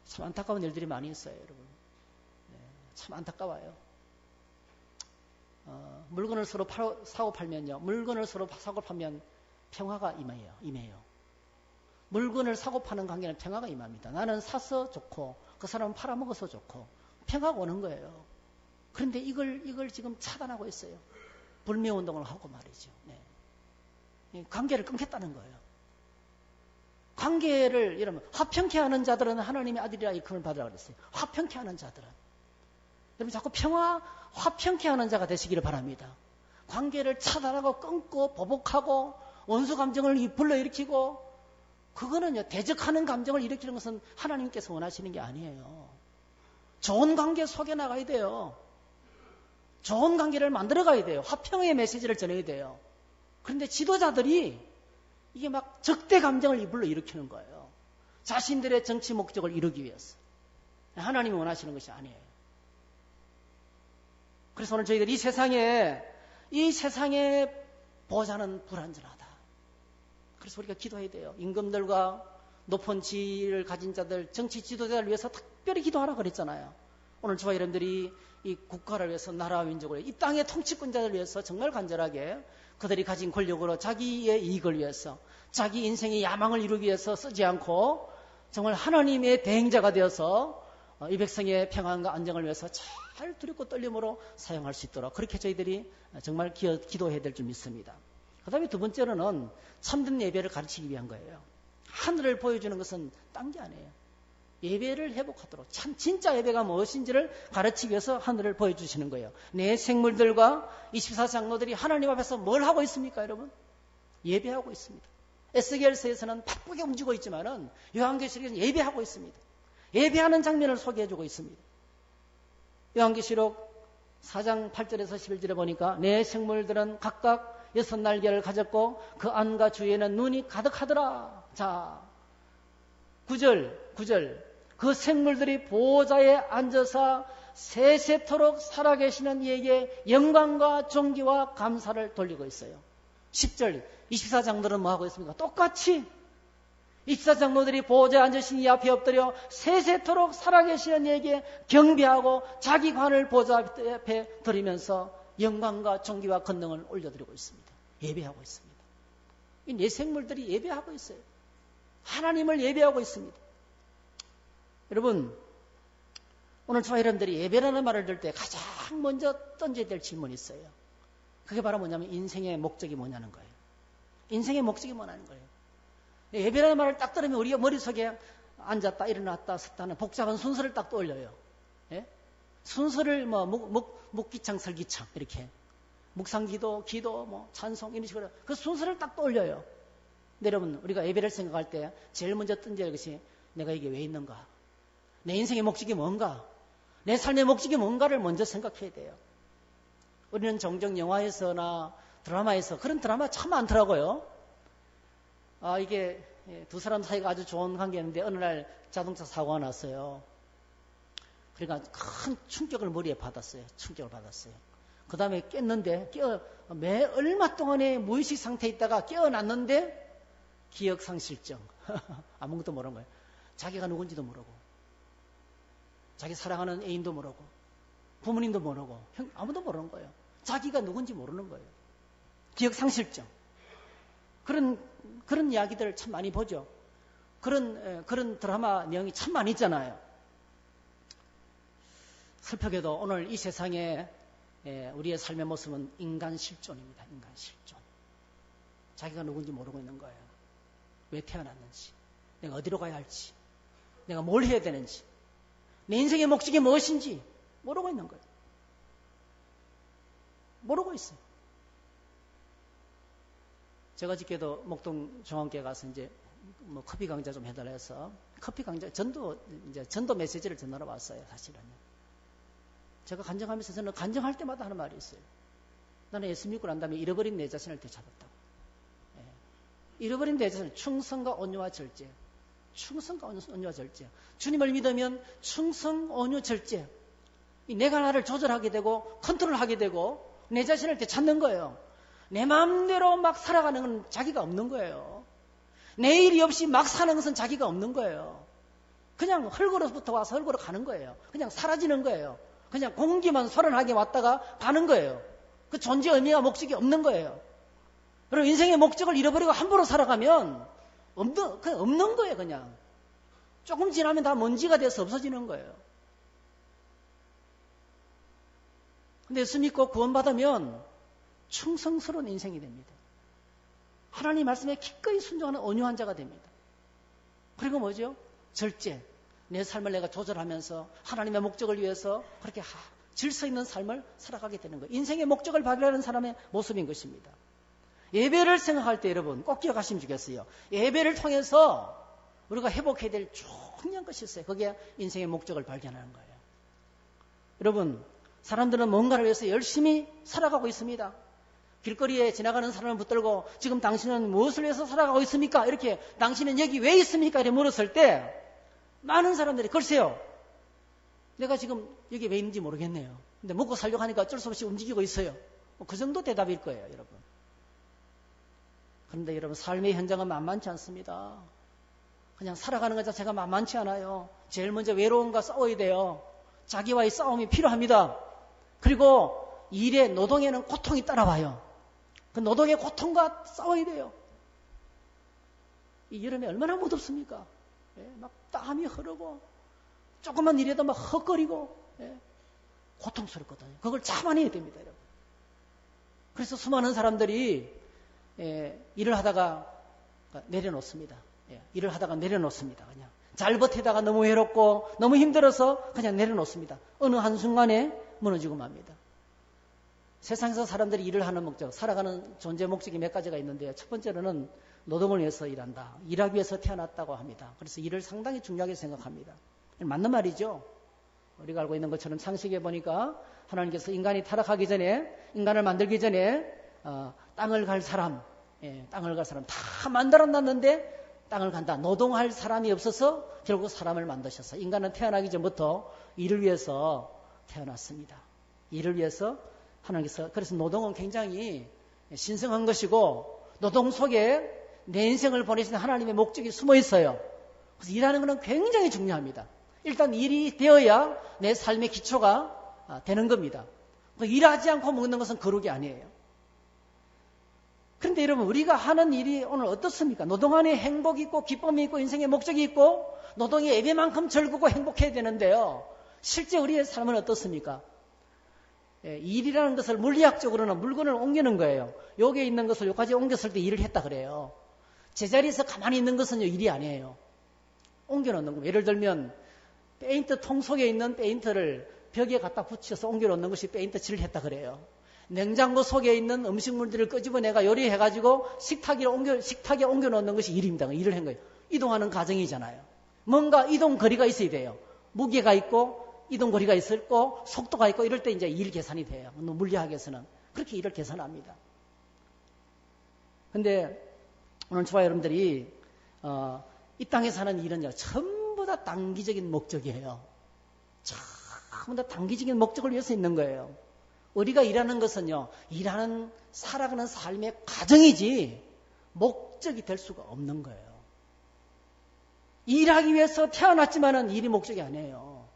참 안타까운 일들이 많이 있어요, 여러분. 참 안타까워요. 물건을 서로 사고 팔면요, 물건을 서로 사고 팔면 평화가 임해요. 물건을 사고 파는 관계는 평화가 임합니다. 나는 사서 좋고 그 사람은 팔아먹어서 좋고 평화가 오는 거예요. 그런데 이걸 지금 차단하고 있어요. 불매운동을 하고 말이죠. 관계를 끊겠다는 거예요. 관계를 여러분 화평케 하는 자들은 하나님의 아들이라 일컬음을 받으라고 그랬어요. 화평케 하는 자들은. 여러분 자꾸 화평케 하는 자가 되시기를 바랍니다. 관계를 차단하고 끊고 보복하고 원수 감정을 불러일으키고, 그거는요, 대적하는 감정을 일으키는 것은 하나님께서 원하시는 게 아니에요. 좋은 관계 속에 나가야 돼요. 좋은 관계를 만들어 가야 돼요. 화평의 메시지를 전해야 돼요. 그런데 지도자들이 이게 막 적대 감정을 불러일으키는 거예요. 자신들의 정치 목적을 이루기 위해서. 하나님이 원하시는 것이 아니에요. 그래서 오늘 저희들 이 세상의 보좌는 불안전하다. 그래서 우리가 기도해야 돼요. 임금들과 높은 지위를 가진 자들, 정치 지도자를 위해서 특별히 기도하라 그랬잖아요. 오늘 저와 여러분들이 이 국가를 위해서, 나라와 민족을 위해서, 이 땅의 통치권자를 위해서 정말 간절하게 그들이 가진 권력으로 자기의 이익을 위해서, 자기 인생의 야망을 이루기 위해서 쓰지 않고 정말 하나님의 대행자가 되어서 이 백성의 평안과 안정을 위해서 잘 두렵고 떨림으로 사용할 수 있도록 그렇게 저희들이 정말 기도해야 될 줄 믿습니다. 그 다음에 두 번째로는 참된 예배를 가르치기 위한 거예요. 하늘을 보여주는 것은 딴 게 아니에요. 예배를 회복하도록, 참 진짜 예배가 무엇인지를 가르치기 위해서 하늘을 보여주시는 거예요. 내 생물들과 24장로들이 하나님 앞에서 뭘 하고 있습니까, 여러분? 예배하고 있습니다. 에스겔서에서는 바쁘게 움직이고 있지만은 요한계시록에서는 예배하고 있습니다. 예배하는 장면을 소개해주고 있습니다. 요한계시록 4장 8절에서 11절에 보니까 내 생물들은 각각 6날개를 가졌고 그 안과 주위에는 눈이 가득하더라. 자, 9절 그 생물들이 보호자에 앉아서 세세토록 살아계시는 이에게 영광과 존귀와 감사를 돌리고 있어요. 10절 24장로들은 뭐하고 있습니까? 똑같이 24장로들이 보호자에 앉으신 이 앞에 엎드려 세세토록 살아계시는 이에게 경배하고 자기 관을 보호자 앞에 드리면서 영광과 존귀와 권능을 올려드리고 있습니다. 예배하고 있습니다. 이 네 생물들이 예배하고 있어요. 하나님을 예배하고 있습니다. 여러분, 오늘 저와 여러분들이 예배라는 말을 들을 때 가장 먼저 던져야 될 질문이 있어요. 그게 바로 뭐냐면 인생의 목적이 뭐냐는 거예요. 인생의 목적이 뭐냐는 거예요. 예배라는 말을 딱 들으면 우리가 머릿속에 앉았다 일어났다 섰다는 복잡한 순서를 딱 떠올려요. 예? 순서를 묵기창 설기창 이렇게 묵상기도 기도 찬송 이런 식으로 그 순서를 딱 떠올려요. 근데 여러분, 우리가 예배를 생각할 때 제일 먼저 던져야 할 것이 내가 이게 왜 있는가? 내 인생의 목적이 뭔가? 내 삶의 목적이 뭔가를 먼저 생각해야 돼요. 우리는 종종 영화에서나 드라마에서 그런 드라마 참 많더라고요. 이게 두 사람 사이가 아주 좋은 관계였는데 어느 날 자동차 사고가 났어요. 그러니까 큰 충격을 머리에 받았어요. 충격을 받았어요. 그 다음에 깼는데 얼마 동안에 무의식 상태에 있다가 깨어났는데 기억상실증. 아무것도 모르는 거예요. 자기가 누군지도 모르고 자기 사랑하는 애인도 모르고 부모님도 모르고 아무도 모르는 거예요. 자기가 누군지 모르는 거예요. 기억상실증. 그런 이야기들 참 많이 보죠. 그런 드라마 내용이 참 많이 있잖아요. 슬프게도 오늘 이 세상에 우리의 삶의 모습은 인간 실존입니다. 인간 실존. 자기가 누군지 모르고 있는 거예요. 왜 태어났는지, 내가 어디로 가야 할지, 내가 뭘 해야 되는지, 내 인생의 목적이 무엇인지 모르고 있는 거예요. 모르고 있어요. 제가 어저께도 목동 중앙교회 가서 이제 커피 강좌 좀 해달라 해서 커피 강좌 전도 메시지를 전하러 왔어요. 사실은 제가 간증하면서 저는 간증할 때마다 하는 말이 있어요. 나는 예수 믿고 난 다음에 잃어버린 내 자신을 되찾았다고. 잃어버린 내 자신, 충성과 온유와 절제. 충성과 온유와 절제. 주님을 믿으면 충성, 온유, 절제. 내가 나를 조절하게 되고 컨트롤하게 되고 내 자신을 되찾는 거예요. 내 마음대로 막 살아가는 건 자기가 없는 거예요. 내 일이 없이 막 사는 것은 자기가 없는 거예요. 그냥 흙으로부터 와서 흙으로 가는 거예요. 그냥 사라지는 거예요. 그냥 공기만 소란하게 왔다가 가는 거예요. 그 존재 의미와 목적이 없는 거예요. 그리고 인생의 목적을 잃어버리고 함부로 살아가면 없는 거예요. 그냥 조금 지나면 다 먼지가 돼서 없어지는 거예요. 근데 예수 믿고 구원받으면 충성스러운 인생이 됩니다. 하나님 말씀에 기꺼이 순종하는 온유한 자가 됩니다. 그리고 뭐죠? 절제. 내 삶을 내가 조절하면서 하나님의 목적을 위해서 그렇게 질서 있는 삶을 살아가게 되는 거예요. 인생의 목적을 발견하는 사람의 모습인 것입니다. 예배를 생각할 때 여러분 꼭 기억하시면 좋겠어요. 예배를 통해서 우리가 회복해야 될 중요한 것이 있어요. 그게 인생의 목적을 발견하는 거예요. 여러분, 사람들은 뭔가를 위해서 열심히 살아가고 있습니다. 길거리에 지나가는 사람을 붙들고 지금 당신은 무엇을 위해서 살아가고 있습니까? 이렇게 당신은 여기 왜 있습니까? 이렇게 물었을 때 많은 사람들이 글쎄요. 내가 지금 여기 왜 있는지 모르겠네요. 근데 먹고 살려고 하니까 어쩔 수 없이 움직이고 있어요. 그 정도 대답일 거예요, 여러분. 그런데 여러분 삶의 현장은 만만치 않습니다. 그냥 살아가는 것 자체가 만만치 않아요. 제일 먼저 외로움과 싸워야 돼요. 자기와의 싸움이 필요합니다. 그리고 일의 노동에는 고통이 따라와요. 그 노동의 고통과 싸워야 돼요. 이 여름에 얼마나 무덥습니까? 막 땀이 흐르고 조금만 일해도 막 헉거리고 고통스럽거든요. 그걸 참아내야 됩니다, 여러분. 그래서 수많은 사람들이 일을 하다가 내려놓습니다. 일을 하다가 내려놓습니다. 그냥 잘 버티다가 너무 외롭고 너무 힘들어서 그냥 내려놓습니다. 어느 한순간에 무너지고 맙니다. 세상에서 사람들이 일을 하는 목적, 살아가는 존재 목적이 몇 가지가 있는데요. 첫 번째로는 노동을 위해서 일한다. 일하기 위해서 태어났다고 합니다. 그래서 일을 상당히 중요하게 생각합니다. 맞는 말이죠. 우리가 알고 있는 것처럼 창세기에 보니까 하나님께서 인간이 타락하기 전에, 인간을 만들기 전에 땅을 갈 사람 다 만들어놨는데 땅을 간다. 노동할 사람이 없어서 결국 사람을 만드셨어요. 인간은 태어나기 전부터 일을 위해서 태어났습니다. 일을 위해서 하나님께서. 그래서 노동은 굉장히 신성한 것이고 노동 속에 내 인생을 보내시는 하나님의 목적이 숨어 있어요. 그래서 일하는 것은 굉장히 중요합니다. 일단 일이 되어야 내 삶의 기초가 되는 겁니다. 일하지 않고 먹는 것은 거룩이 아니에요. 그런데 여러분 우리가 하는 일이 오늘 어떻습니까? 노동 안에 행복이 있고 기쁨이 있고 인생의 목적이 있고 노동이 예배만큼 즐겁고 행복해야 되는데요. 실제 우리의 삶은 어떻습니까? 일이라는 것을 물리학적으로는 물건을 옮기는 거예요. 여기에 있는 것을 여기까지 옮겼을 때 일을 했다 그래요. 제자리에서 가만히 있는 것은 일이 아니에요. 옮겨놓는 거예요. 예를 들면 페인트 통 속에 있는 페인트를 벽에 갖다 붙여서 옮겨놓는 것이 페인트 칠을 했다 그래요. 냉장고 속에 있는 음식물들을 끄집어내가 요리해가지고 식탁에 옮겨 놓는 것이 일입니다. 일을 한 거예요. 이동하는 과정이잖아요. 뭔가 이동 거리가 있어야 돼요. 무게가 있고 이동 거리가 있고 속도가 있고 이럴 때 이제 일 계산이 돼요. 물리학에서는 그렇게 일을 계산합니다. 근데 오늘 저와 여러분들이 이 땅에서 하는 일은 전부 다 단기적인 목적이에요. 전부 다 단기적인 목적을 위해서 있는 거예요. 우리가 일하는 것은요, 살아가는 삶의 과정이지 목적이 될 수가 없는 거예요. 일하기 위해서 태어났지만은 일이 목적이 아니에요.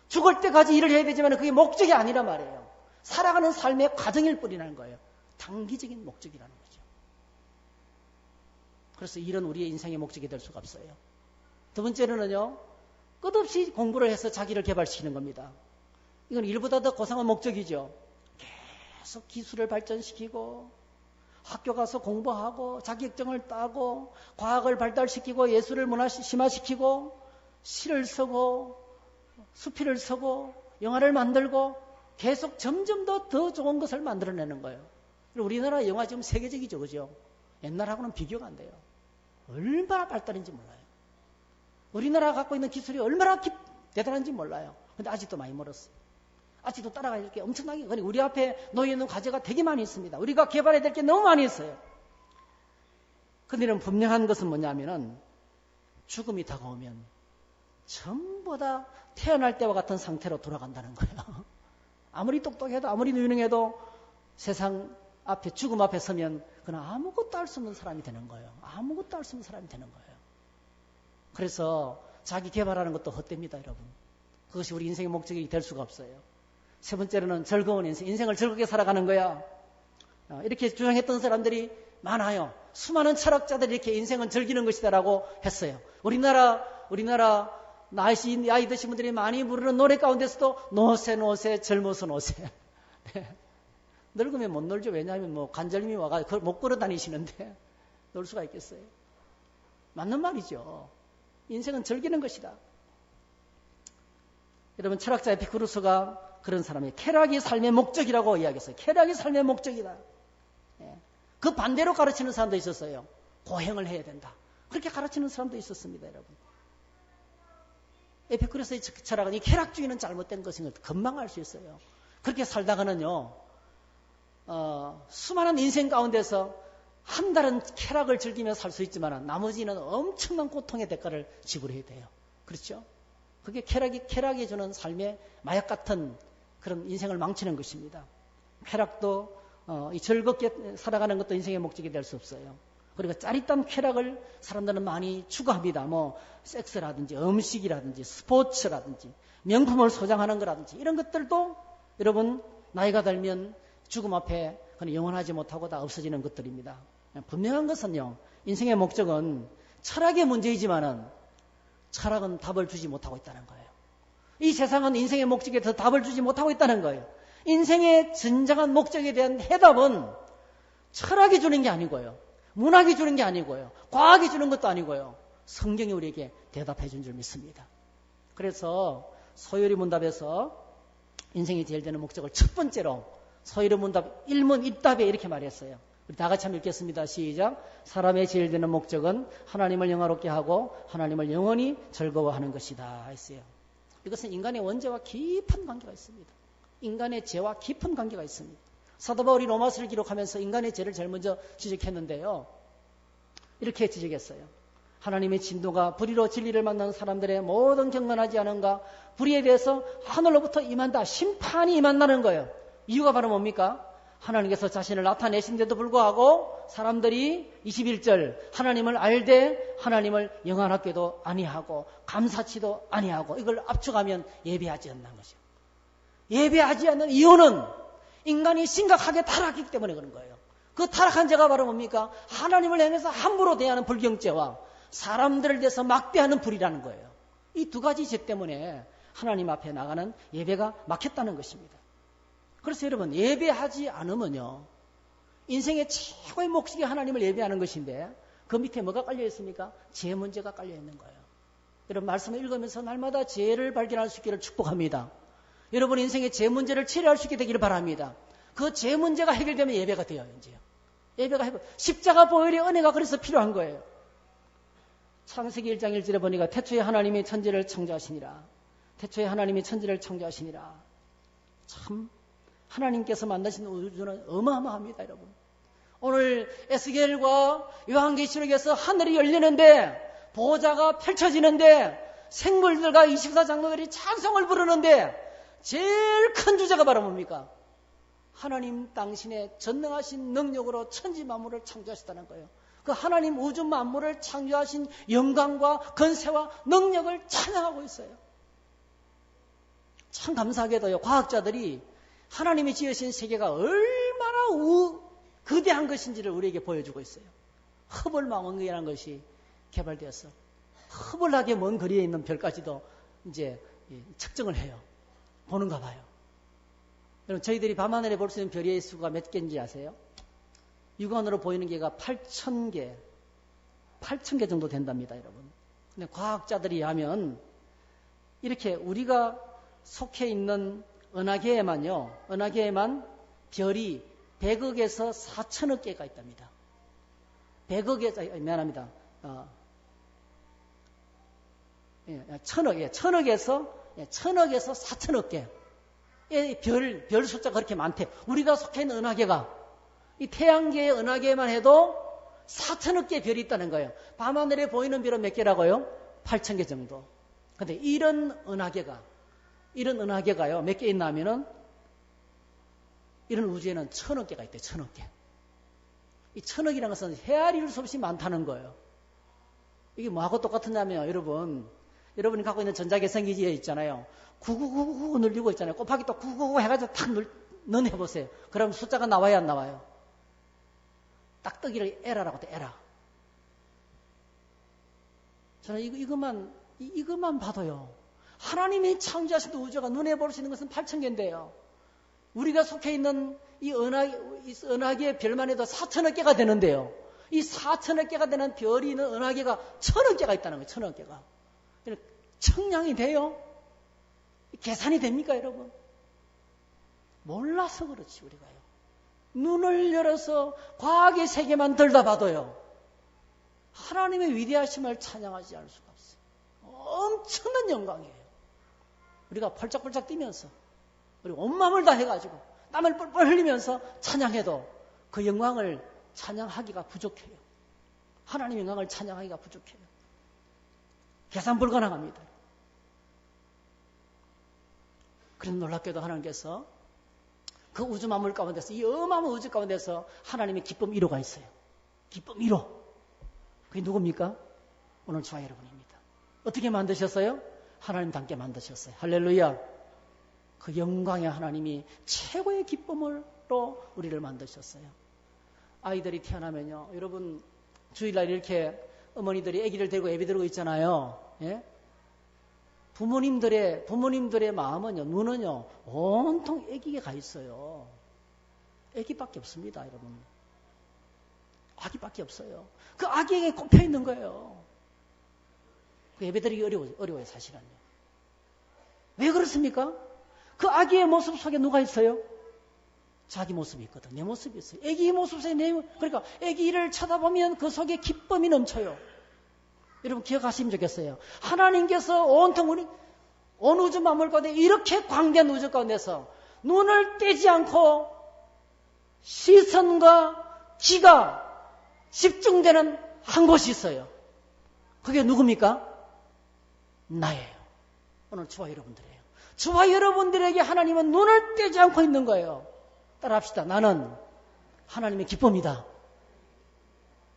죽을 때까지 일을 해야 되지만 그게 목적이 아니란 말이에요. 살아가는 삶의 과정일 뿐이라는 거예요. 단기적인 목적이라는 거죠. 그래서 일은 우리의 인생의 목적이 될 수가 없어요. 두 번째로는요, 끝없이 공부를 해서 자기를 개발시키는 겁니다. 이건 일보다 더 고상한 목적이죠. 계속 기술을 발전시키고 학교 가서 공부하고 자격증을 따고 과학을 발달시키고 예술을 심화시키고 시를 쓰고 수필을 쓰고 영화를 만들고 계속 점점 더 좋은 것을 만들어내는 거예요. 우리나라 영화 지금 세계적이죠. 그죠? 옛날하고는 비교가 안 돼요. 얼마나 발달인지 몰라요. 우리나라가 갖고 있는 기술이 얼마나 대단한지 몰라요. 근데 아직도 많이 멀었어요. 아직도 따라갈 게 엄청나게, 우리 앞에 놓여있는 과제가 되게 많이 있습니다. 우리가 개발해야 될 게 너무 많이 있어요. 근데 분명한 것은 뭐냐면은 죽음이 다가오면 전부 다 태어날 때와 같은 상태로 돌아간다는 거예요. 아무리 똑똑해도 아무리 유능해도 세상 앞에 죽음 앞에 서면 그는 아무것도 할 수 없는 사람이 되는 거예요. 아무것도 할 수 없는 사람이 되는 거예요. 그래서 자기 개발하는 것도 헛됩니다, 여러분. 그것이 우리 인생의 목적이 될 수가 없어요. 세 번째로는 즐거운 인생을 즐겁게 살아가는 거야. 이렇게 주장했던 사람들이 많아요. 수많은 철학자들이 이렇게 인생은 즐기는 것이다라고 했어요. 우리나라 나이 드신 분들이 많이 부르는 노래 가운데서도 노세 젊어서 노세. 늙으면 못 놀죠. 왜냐하면 관절염이 와가지고 못 걸어 다니시는데 놀 수가 있겠어요. 맞는 말이죠. 인생은 즐기는 것이다. 여러분, 철학자 에피쿠로스가 그런 사람이 쾌락이 삶의 목적이라고 이야기했어요. 쾌락이 삶의 목적이다. 그 반대로 가르치는 사람도 있었어요. 고행을 해야 된다. 그렇게 가르치는 사람도 있었습니다, 여러분. 에피쿠로스의 철학은 이 쾌락주의는 잘못된 것인 걸 금방 알 수 있어요. 그렇게 살다가는요, 수많은 인생 가운데서 한 달은 쾌락을 즐기며 살 수 있지만 나머지는 엄청난 고통의 대가를 지불해야 돼요. 그렇죠? 그게 쾌락이 주는 삶의 마약 같은 그런 인생을 망치는 것입니다. 쾌락도 즐겁게 살아가는 것도 인생의 목적이 될 수 없어요. 그리고 짜릿한 쾌락을 사람들은 많이 추구합니다. 섹스라든지 음식이라든지 스포츠라든지 명품을 소장하는 거라든지 이런 것들도 여러분 나이가 들면 죽음 앞에 그냥 영원하지 못하고 다 없어지는 것들입니다. 분명한 것은요, 인생의 목적은 철학의 문제이지만은 철학은 답을 주지 못하고 있다는 거예요. 이 세상은 인생의 목적에 더 답을 주지 못하고 있다는 거예요. 인생의 진정한 목적에 대한 해답은 철학이 주는 게 아니고요. 문학이 주는 게 아니고요. 과학이 주는 것도 아니고요. 성경이 우리에게 대답해 준 줄 믿습니다. 그래서 소요리 문답에서 인생이 제일 되는 목적을 첫 번째로 소요리 문답 1문 1답에 이렇게 말했어요. 우리 다 같이 한번 읽겠습니다. 시작. 사람의 제일 되는 목적은 하나님을 영화롭게 하고 하나님을 영원히 즐거워하는 것이다 했어요. 이것은 인간의 원죄와 깊은 관계가 있습니다. 인간의 죄와 깊은 관계가 있습니다. 사도 바울이 로마서를 기록하면서 인간의 죄를 제일 먼저 지적했는데요. 이렇게 지적했어요. 하나님의 진노가 불의로 진리를 만난 사람들의 모든 경건하지 않은가 불의에 대해서 하늘로부터 임한다. 심판이 임한다는 거예요. 이유가 바로 뭡니까? 하나님께서 자신을 나타내신데도 불구하고 사람들이 21절 하나님을 알되 하나님을 영원하게도 아니하고 감사치도 아니하고 이걸 압축하면 예배하지 않는 것이죠. 예배하지 않는 이유는 인간이 심각하게 타락했기 때문에 그런 거예요. 그 타락한 죄가 바로 뭡니까? 하나님을 향해서 함부로 대하는 불경죄와 사람들을 대해서 막대하는 불이라는 거예요. 이 두 가지 죄 때문에 하나님 앞에 나가는 예배가 막혔다는 것입니다. 그래서 여러분, 예배하지 않으면요, 인생의 최고의 목적이 하나님을 예배하는 것인데 그 밑에 뭐가 깔려 있습니까? 죄 문제가 깔려 있는 거예요. 여러분, 말씀을 읽으면서 날마다 죄를 발견할 수 있기를 축복합니다. 여러분 인생의 죄 문제를 치료할 수 있게 되기를 바랍니다. 그 죄 문제가 해결되면 예배가 돼요. 이제요. 예배가 십자가 보혈의 은혜가 그래서 필요한 거예요. 창세기 1장 1절에 보니까 태초에 하나님이 천지를 창조하시니라. 태초에 하나님이 천지를 창조하시니라. 참 하나님께서 만드신 우주는 어마어마합니다, 여러분. 오늘 에스겔과 요한계시록에서 하늘이 열리는데 보좌가 펼쳐지는데 생물들과 24장로들이 찬송을 부르는데 제일 큰 주제가 바로 뭡니까? 하나님 당신의 전능하신 능력으로 천지 만물을 창조하셨다는 거예요. 그 하나님 우주 만물을 창조하신 영광과 건세와 능력을 찬양하고 있어요. 참 감사하게도요, 과학자들이 하나님이 지으신 세계가 얼마나 거대한 것인지를 우리에게 보여주고 있어요. 허블 망원경이라는 것이 개발되어서 허블하게 먼 거리에 있는 별까지도 이제 측정을 해요. 보는가 봐요. 여러분, 저희들이 밤하늘에 볼 수 있는 별의 수가 몇 개인지 아세요? 육안으로 보이는 개가 8,000개 정도 된답니다, 여러분. 근데 과학자들이 하면 이렇게 우리가 속해 있는 은하계에만 별이 100억에서 4천억 개가 있답니다. 100억에서, 천억에서 4천억 개. 별 숫자가 그렇게 많대. 우리가 속해 있는 은하계가, 이 태양계의 은하계만 해도 4천억 개의 별이 있다는 거예요. 밤하늘에 보이는 별은 몇 개라고요? 8천 개 정도. 근데 이런 은하계가요, 몇 개 있나 하면은, 이런 우주에는 1,000억 개가 있대요, 1,000억 개. 이 1,000억이라는 것은 헤아릴 수 없이 많다는 거예요. 이게 뭐하고 똑같으냐면, 여러분이 갖고 있는 전자계산기지에 있잖아요. 9999 눌리고 있잖아요. 곱하기 또 999 해가지고 탁 넣어보세요. 그럼 숫자가 나와야 안 나와요? 딱뜨기를 에라라고 돼, 에라. 저는 이것만 봐도요. 하나님이 창조하신 우주가 눈에 볼 수 있는 것은 8,000개인데요. 우리가 속해 있는 이 은하계의 별만 해도 4천억 개가 되는데요. 이 4천억 개가 되는 별이 있는 은하계가 1,000억 개가 있다는 거예요. 1,000억 개가. 청량이 돼요? 계산이 됩니까, 여러분? 몰라서 그렇지, 우리가요. 눈을 열어서 과학의 세계만 들다봐도요. 하나님의 위대하심을 찬양하지 않을 수가 없어요. 엄청난 영광이에요. 우리가 펄쩍펄쩍 뛰면서 우리 온 마음을 다 해가지고 땀을 뻘뻘 흘리면서 찬양해도 그 영광을 찬양하기가 부족해요. 하나님의 영광을 찬양하기가 부족해요. 계산 불가능합니다. 그래서 놀랍게도 하나님께서 그 우주 만물 가운데서, 이 어마어마한 우주 가운데서 하나님의 기쁨 1호가 있어요. 기쁨 1호. 그게 누굽니까? 오늘 저와 여러분입니다. 어떻게 만드셨어요? 하나님답게 만드셨어요. 할렐루야. 그 영광의 하나님이 최고의 기쁨으로 우리를 만드셨어요. 아이들이 태어나면요, 여러분 주일날 이렇게 어머니들이 아기를 데리고 예배 드리고 있잖아요. 예? 부모님들의 마음은요, 눈은요, 온통 아기에 가 있어요. 아기밖에 없습니다, 여러분. 아기밖에 없어요. 그 아기에게 꼽혀 있는 거예요. 그 예배드리기 어려워요, 사실은요. 왜 그렇습니까? 그 아기의 모습 속에 누가 있어요? 자기 모습이 있거든. 내 모습이 있어요. 아기의 모습 속에 그러니까 아기를 쳐다보면 그 속에 기쁨이 넘쳐요. 여러분 기억하시면 좋겠어요. 하나님께서 온통 온 우주 만물 가운데 이렇게 광대한 우주 가운데서 눈을 떼지 않고 시선과 기가 집중되는 한 곳이 있어요. 그게 누굽니까? 나예요. 오늘 저와 여러분들이에요. 저와 여러분들에게 하나님은 눈을 떼지 않고 있는 거예요. 따라합시다. 나는 하나님의 기쁨이다.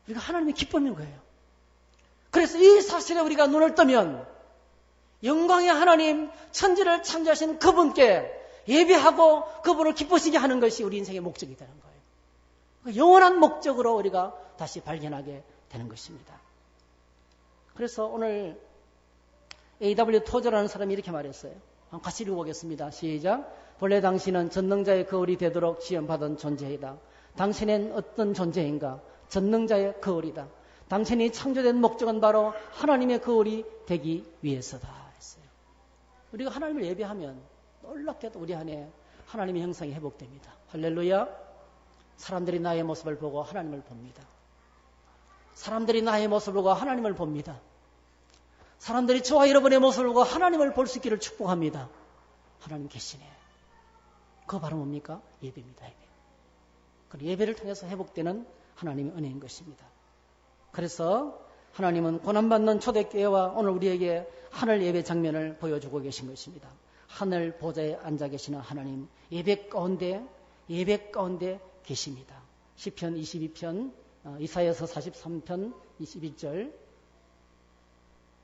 우리가 하나님의 기쁨인 거예요. 그래서 이 사실에 우리가 눈을 뜨면 영광의 하나님, 천지를 창조하신 그분께 예배하고 그분을 기쁘시게 하는 것이 우리 인생의 목적이 되는 거예요. 영원한 목적으로 우리가 다시 발견하게 되는 것입니다. 그래서 오늘 A.W. 토저라는 사람이 이렇게 말했어요. 같이 읽어보겠습니다. 시작. 본래 당신은 전능자의 거울이 되도록 지원받은 존재이다. 당신은 어떤 존재인가? 전능자의 거울이다. 당신이 창조된 목적은 바로 하나님의 거울이 되기 위해서다 했어요. 우리가 하나님을 예배하면 놀랍게도 우리 안에 하나님의 형상이 회복됩니다. 할렐루야. 사람들이 나의 모습을 보고 하나님을 봅니다. 사람들이 나의 모습을 보고 하나님을 봅니다. 사람들이 저와 여러분의 모습을 보고 하나님을 볼 수 있기를 축복합니다. 하나님 계시네. 그거 바로 뭡니까? 예배입니다. 예배. 그 예배를 통해서 회복되는 하나님의 은혜인 것입니다. 그래서 하나님은 고난받는 초대교회와 오늘 우리에게 하늘 예배 장면을 보여주고 계신 것입니다. 하늘 보좌에 앉아 계시는 하나님, 예배 가운데 계십니다. 시편 22편, 이사야서 43편 21절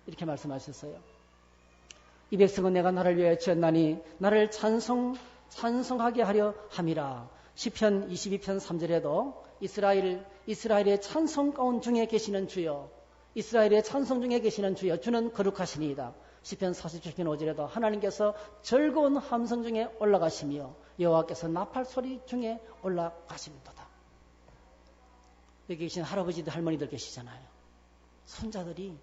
이렇게 말씀하셨어요. 이 백성은 내가 나를 위하여 지었나니 나를 찬송하게 하려 함이라. 시편 22편 3절에도 이스라엘의 찬송 가운 중에 계시는 주여, 이스라엘의 찬송 중에 계시는 주여, 주는 거룩하시니이다. 시편 47편 5절에도 하나님께서 즐거운 함성 중에 올라가시며 여호와께서 나팔 소리 중에 올라가십니다. 여기 계신 할아버지들 할머니들 계시잖아요. 손자들이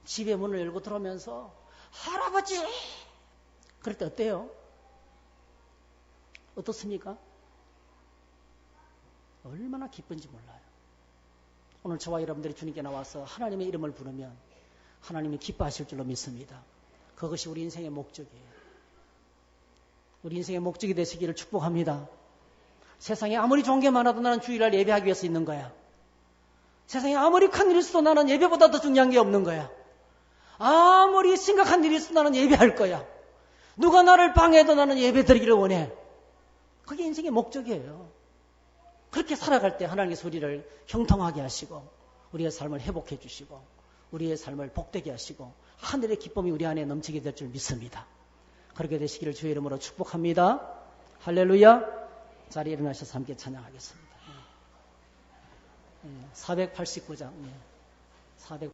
집에 문을 열고 들어오면서 할아버지! 그럴 때 어때요? 어떻습니까? 얼마나 기쁜지 몰라요. 오늘 저와 여러분들이 주님께 나와서 하나님의 이름을 부르면 하나님이 기뻐하실 줄로 믿습니다. 그것이 우리 인생의 목적이에요. 우리 인생의 목적이 되시기를 축복합니다. 세상에 아무리 좋은 게 많아도 나는 주일날 예배하기 위해서 있는 거야. 세상에 아무리 큰 일이 있어도 나는 예배보다 더 중요한 게 없는 거야. 아무리 심각한 일이 있어도 나는 예배할 거야. 누가 나를 방해해도 나는 예배 드리기를 원해. 그게 인생의 목적이에요. 그렇게 살아갈 때 하나님께서 우리를 형통하게 하시고 우리의 삶을 회복해 주시고 우리의 삶을 복되게 하시고 하늘의 기쁨이 우리 안에 넘치게 될 줄 믿습니다. 그렇게 되시기를 주의 이름으로 축복합니다. 할렐루야. 자리에 일어나셔서 함께 찬양하겠습니다. 489장 400